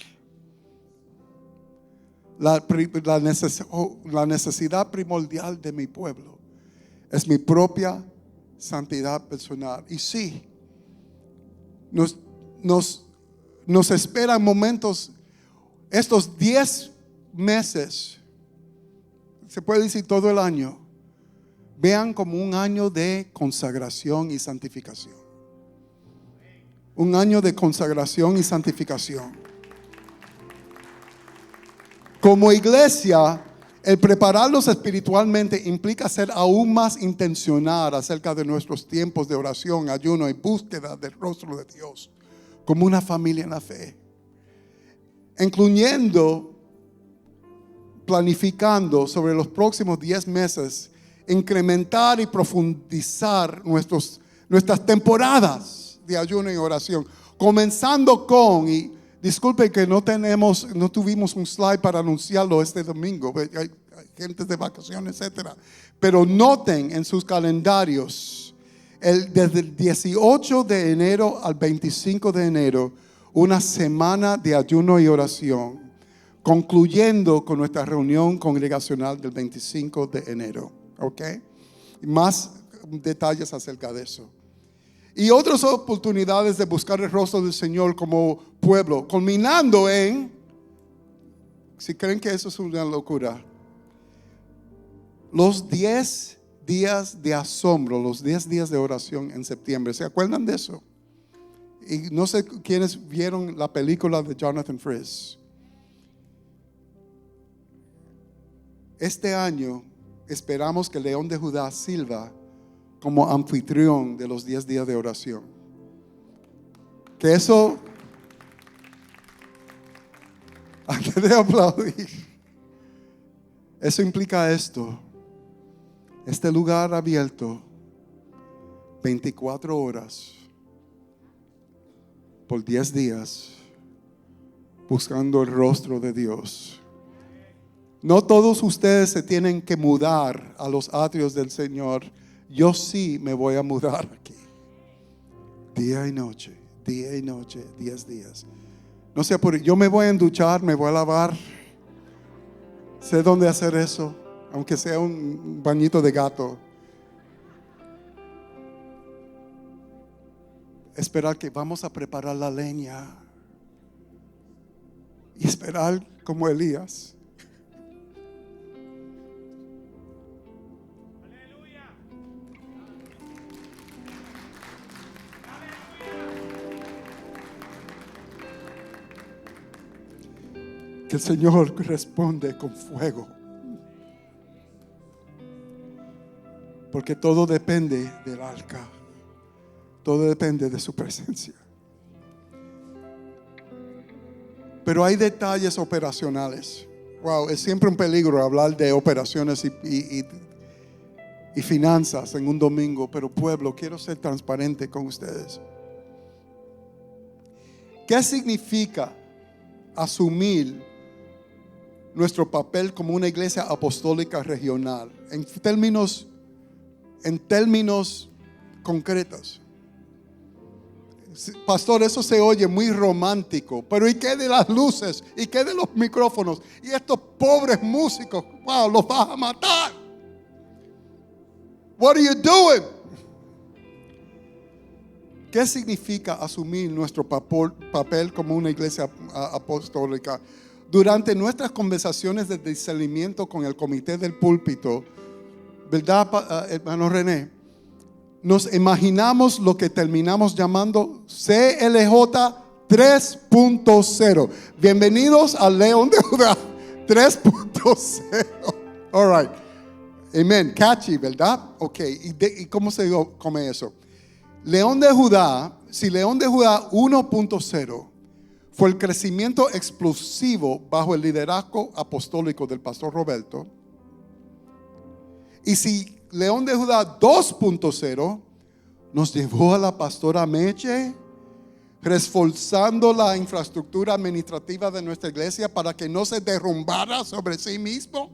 La necesidad primordial de mi pueblo es mi propia santidad personal. Y sí, nos esperan momentos, estos 10 meses, se puede decir todo el año, vean como un año de consagración y santificación. Un año de consagración y santificación. Como iglesia, el prepararnos espiritualmente implica ser aún más intencional acerca de nuestros tiempos de oración, ayuno y búsqueda del rostro de Dios, como una familia en la fe, incluyendo planificando sobre los próximos 10 meses, incrementar y profundizar nuestras temporadas de ayuno y oración, comenzando con, y disculpen que no tuvimos un slide para anunciarlo este domingo, hay gente de vacaciones, etcétera, pero noten en sus calendarios, desde el 18 de enero al 25 de enero, una semana de ayuno y oración, concluyendo con nuestra reunión congregacional del 25 de enero. ¿Ok? Más detalles acerca de eso. Y otras oportunidades de buscar el rostro del Señor como pueblo, culminando en, si creen que eso es una locura, los 10 días de asombro, los 10 días de oración en septiembre. ¿Se acuerdan de eso? Y no sé quiénes vieron la película de Jonathan Frizz. Este año esperamos que León de Judá sirva como anfitrión de los 10 días de oración. Que eso, antes de aplaudir, eso implica esto: este lugar abierto 24 horas por 10 días, buscando el rostro de Dios. No todos ustedes se tienen que mudar a los atrios del Señor. Yo sí me voy a mudar aquí. Día y noche, 10 días. No sé, yo me voy a enduchar, me voy a lavar. Sé dónde hacer eso, aunque sea un bañito de gato. Esperar que vamos a preparar la leña y esperar como Elías. Que el Señor responde con fuego, porque todo depende del arca, todo depende de su presencia. Pero hay detalles operacionales. Wow, es siempre un peligro hablar de operaciones y finanzas en un domingo. Pero pueblo, quiero ser transparente con ustedes. ¿Qué significa asumir nuestro papel como una iglesia apostólica regional? En términos concretos. Pastor, eso se oye muy romántico, pero ¿y qué de las luces? ¿Y qué de los micrófonos? Y estos pobres músicos, wow, los vas a matar. What are you doing? ¿Qué significa asumir nuestro papel como una iglesia apostólica? Durante nuestras conversaciones de discernimiento con el comité del púlpito, ¿verdad, hermano René? Nos imaginamos lo que terminamos llamando CLJ 3.0. Bienvenidos al León de Judá 3.0. All right. Amen. Catchy, ¿verdad? Ok. ¿Y cómo se come eso? León de Judá, si León de Judá 1.0 fue el crecimiento explosivo bajo el liderazgo apostólico del pastor Roberto, y si León de Judá 2.0 nos llevó a la pastora Meche, reforzando la infraestructura administrativa de nuestra iglesia para que no se derrumbara sobre sí mismo,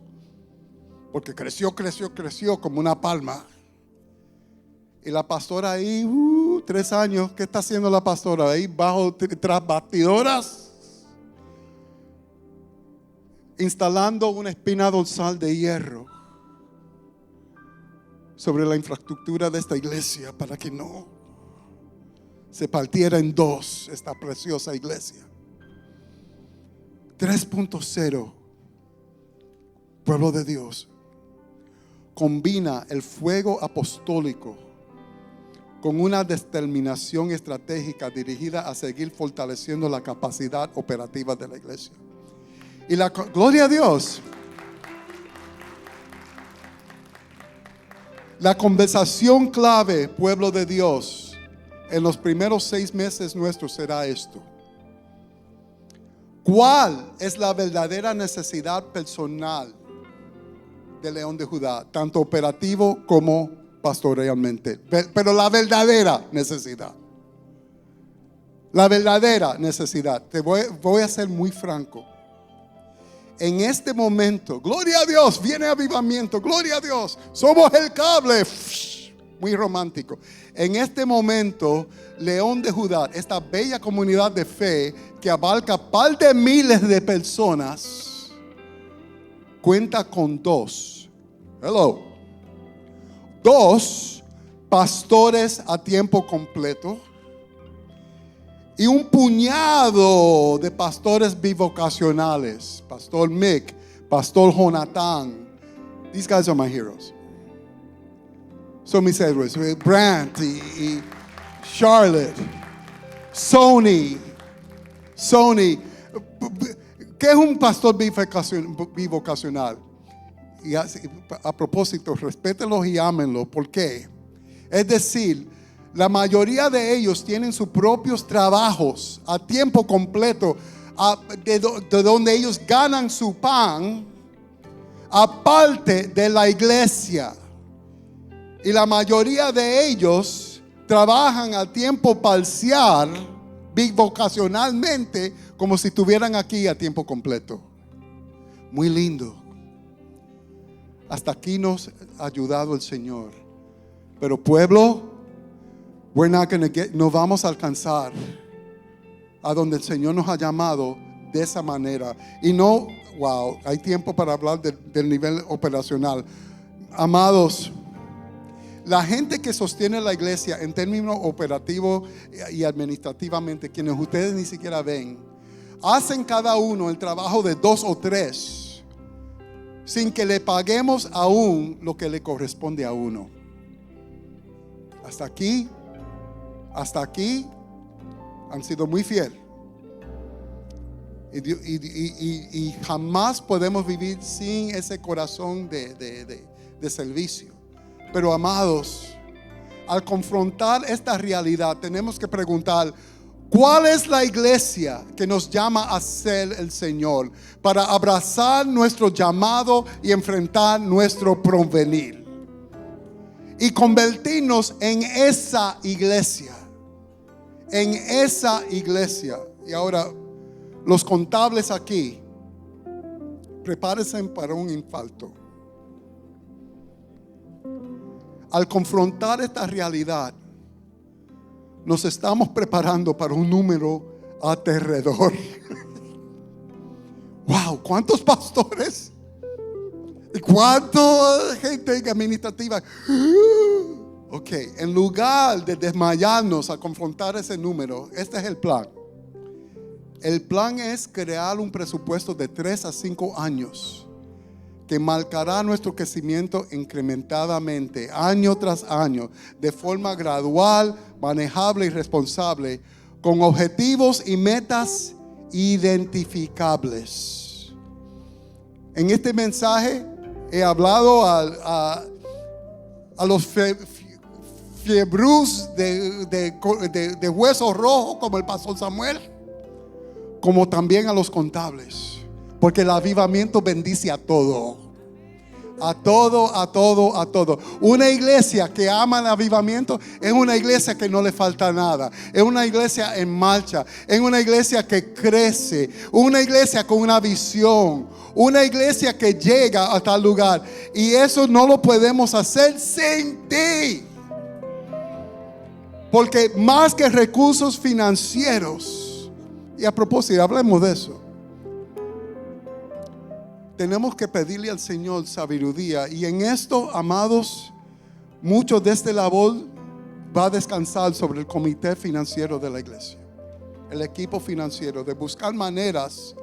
porque creció como una palma. Y la pastora ahí, 3 años, ¿qué está haciendo la pastora? Ahí bajo, tras batidoras, instalando una espina dorsal de hierro sobre la infraestructura de esta iglesia para que no se partiera en dos esta preciosa iglesia. 3.0, pueblo de Dios, combina el fuego apostólico con una determinación estratégica dirigida a seguir fortaleciendo la capacidad operativa de la iglesia. Y la gloria a Dios. La conversación clave, pueblo de Dios, en los primeros 6 meses nuestros será esto: ¿cuál es la verdadera necesidad personal de León de Judá, tanto operativo como pastoralmente? Pero la verdadera necesidad. La verdadera necesidad. Te voy a ser muy franco. En este momento, gloria a Dios, viene avivamiento, gloria a Dios, somos el cable, muy romántico. En este momento, León de Judá, esta bella comunidad de fe que abarca par de miles de personas, cuenta con 2 pastores a tiempo completo y un puñado de pastores bivocacionales. Pastor Mick, Pastor Jonathan. These guys are my heroes. Son mis héroes. Brandt y Charlotte. Sony. ¿Qué es un pastor bivocacional? Y a propósito, respétenlos y ámenlos. ¿Por qué? Es decir, la mayoría de ellos tienen sus propios trabajos a tiempo completo, de donde ellos ganan su pan, aparte de la iglesia. Y la mayoría de ellos trabajan a tiempo parcial, bivocacionalmente, como si estuvieran aquí a tiempo completo. Muy lindo. Hasta aquí nos ha ayudado el Señor. Pero pueblo, no vamos a alcanzar a donde el Señor nos ha llamado de esa manera. Y no, hay tiempo para hablar del nivel operacional. Amados, la gente que sostiene la iglesia en términos operativos y administrativamente, quienes ustedes ni siquiera ven, hacen cada uno el trabajo de 2 o 3 sin que le paguemos aún lo que le corresponde a uno. Hasta aquí han sido muy fieles. Y jamás podemos vivir sin ese corazón de servicio. Pero amados, al confrontar esta realidad, tenemos que preguntar: ¿Cuál es la iglesia que nos llama a ser el Señor para abrazar nuestro llamado y enfrentar nuestro porvenir? Y convertirnos en esa iglesia. En esa iglesia. Y ahora, los contables aquí, prepárense para un infarto. Al confrontar esta realidad, nos estamos preparando para un número aterrador. Wow, ¿cuántos pastores? ¿Y cuánta gente administrativa? Ok, en lugar de desmayarnos a confrontar ese número, este es el plan. El plan es crear un presupuesto de 3 a 5 años que marcará nuestro crecimiento incrementadamente, año tras año, de forma gradual, manejable y responsable, con objetivos y metas identificables. En este mensaje he hablado a los fiebrus de huesos rojos, como el pastor Samuel, como también a los contables. Porque el avivamiento bendice a todo. A todo, a todo, a todo. Una iglesia que ama el avivamiento es una iglesia que no le falta nada. Es una iglesia en marcha. Es una iglesia que crece. Una iglesia con una visión. Una iglesia que llega a tal lugar. Y eso no lo podemos hacer sin ti. Porque más que recursos financieros. Y a propósito, hablemos de eso. Tenemos que pedirle al Señor sabiduría. Y en esto, amados, mucho de esta labor va a descansar sobre el comité financiero de la iglesia. El equipo financiero, de buscar maneras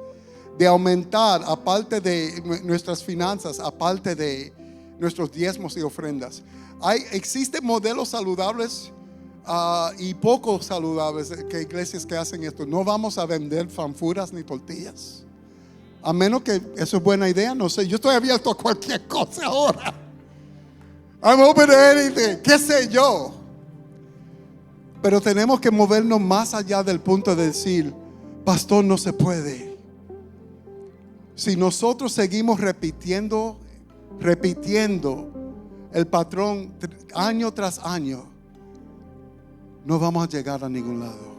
de aumentar, aparte de nuestras finanzas, aparte de nuestros diezmos y ofrendas. Existen modelos saludables y poco saludables que iglesias que hacen esto. No vamos a vender fanfuras ni tortillas. A menos que eso es buena idea, no sé. Yo estoy abierto a cualquier cosa ahora. I'm open to anything, qué sé yo. Pero tenemos que movernos más allá del punto de decir, pastor, no se puede. Si nosotros seguimos repitiendo el patrón año tras año, no vamos a llegar a ningún lado.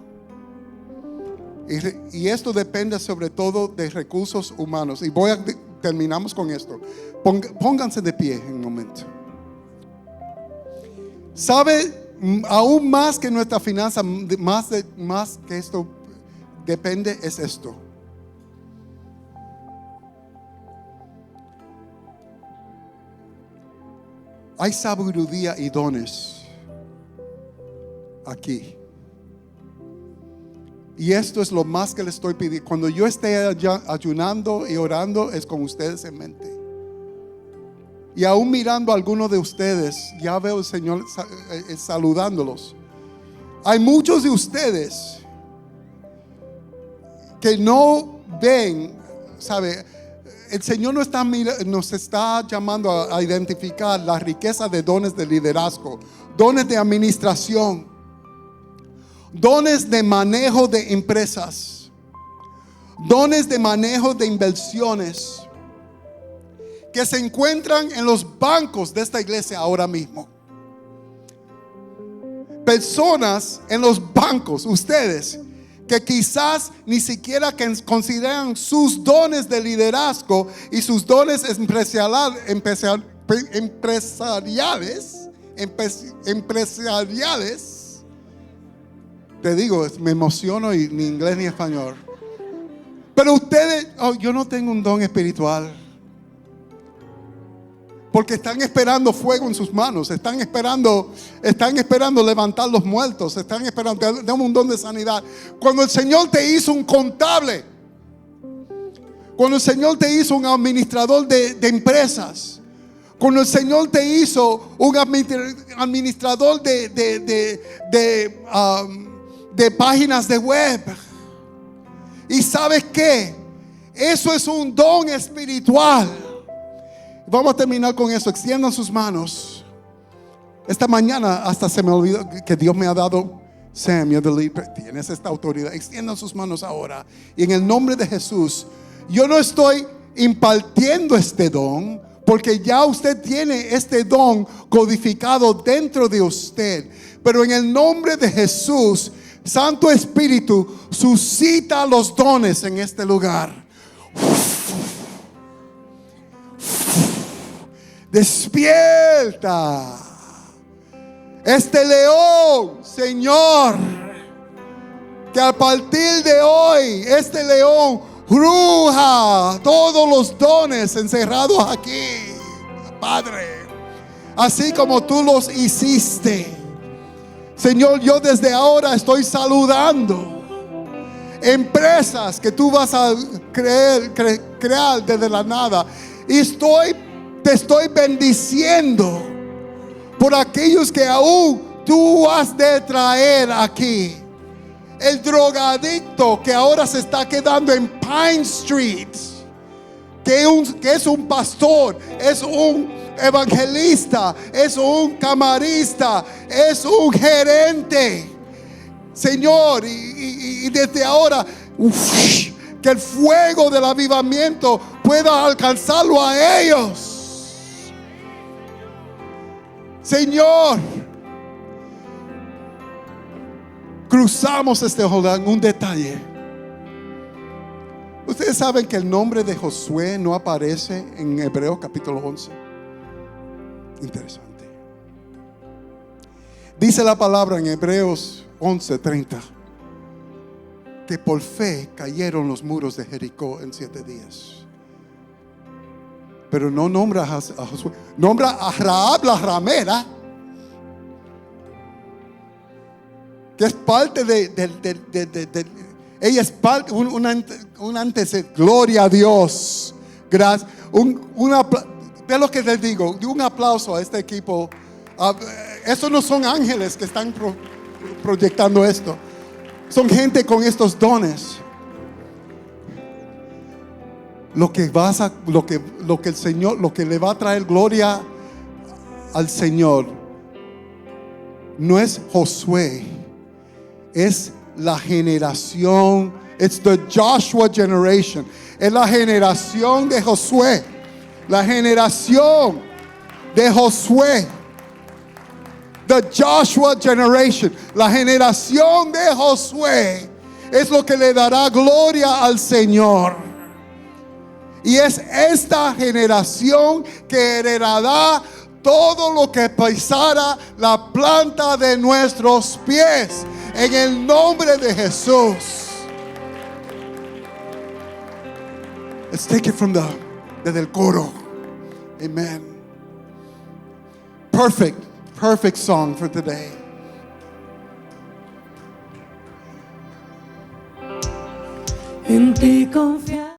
Y esto depende sobre todo de recursos humanos. Y terminamos con esto. Pónganse de pie en un momento. ¿Sabe? Aún más que nuestra finanza, más que esto depende, es esto. Hay sabiduría y dones aquí. Y esto es lo más que les estoy pidiendo. Cuando yo esté ayunando y orando, es con ustedes en mente. Y aún mirando a algunos de ustedes, ya veo al Señor saludándolos. Hay muchos de ustedes que no ven, ¿sabe? El Señor nos está llamando a identificar la riqueza de dones de liderazgo, dones de administración, dones de manejo de empresas, dones de manejo de inversiones que se encuentran en los bancos de esta iglesia ahora mismo. Personas en los bancos, ustedes, que quizás ni siquiera consideran sus dones de liderazgo y sus dones empresariales. Te digo, me emociono y ni inglés ni español. Pero ustedes, yo no tengo un don espiritual. Porque están esperando fuego en sus manos. Están esperando levantar los muertos. Están esperando, dame un don de sanidad. Cuando el Señor te hizo un contable, cuando el Señor te hizo un administrador de empresas, cuando el Señor te hizo un administrador de páginas de web. ¿Y sabes qué? Eso es un don espiritual. Vamos a terminar con eso. Extiendan sus manos. Esta mañana hasta se me olvidó que Dios me ha dado Sam, you're the lead. Tienes esta autoridad. Extiendan sus manos ahora. Y en el nombre de Jesús, yo no estoy impartiendo este don, porque ya usted tiene este don codificado dentro de usted. Pero en el nombre de Jesús, Santo Espíritu, suscita los dones en este lugar. Despierta este león, Señor, que a partir de hoy este león ruja todos los dones encerrados aquí, Padre, así como tú los hiciste. Señor, yo desde ahora estoy saludando empresas que tú vas a crear desde la nada, y te estoy bendiciendo por aquellos que aún tú has de traer aquí. El drogadicto que ahora se está quedando en Pine Street, que es un pastor, es un evangelista, es un camarista, es un gerente, Señor, y desde ahora que el fuego del avivamiento pueda alcanzarlo a ellos. Señor, cruzamos este Jordán. Un detalle: ustedes saben que el nombre de Josué no aparece en Hebreos capítulo 11. Interesante. Dice la palabra en Hebreos 11:30 que por fe cayeron los muros de Jericó en 7 días. Pero no nombra a Josué, nombra a Rahab la ramera, que es parte de ella es parte, un antecedente. Gloria a Dios. Gracias. Ve lo que les digo. Un aplauso a este equipo. Estos no son ángeles que están proyectando esto. Son gente con estos dones. Lo que el Señor, lo que le va a traer gloria al Señor, no es Josué, es la generación. It's the Joshua generation. Es la generación de Josué. La generación de Josué. The Joshua generation. La generación de Josué es lo que le dará gloria al Señor. Y es esta generación que heredará todo lo que pisara la planta de nuestros pies, en el nombre de Jesús. Let's take it from desde el coro. Amen. Perfect song for today. En ti confía.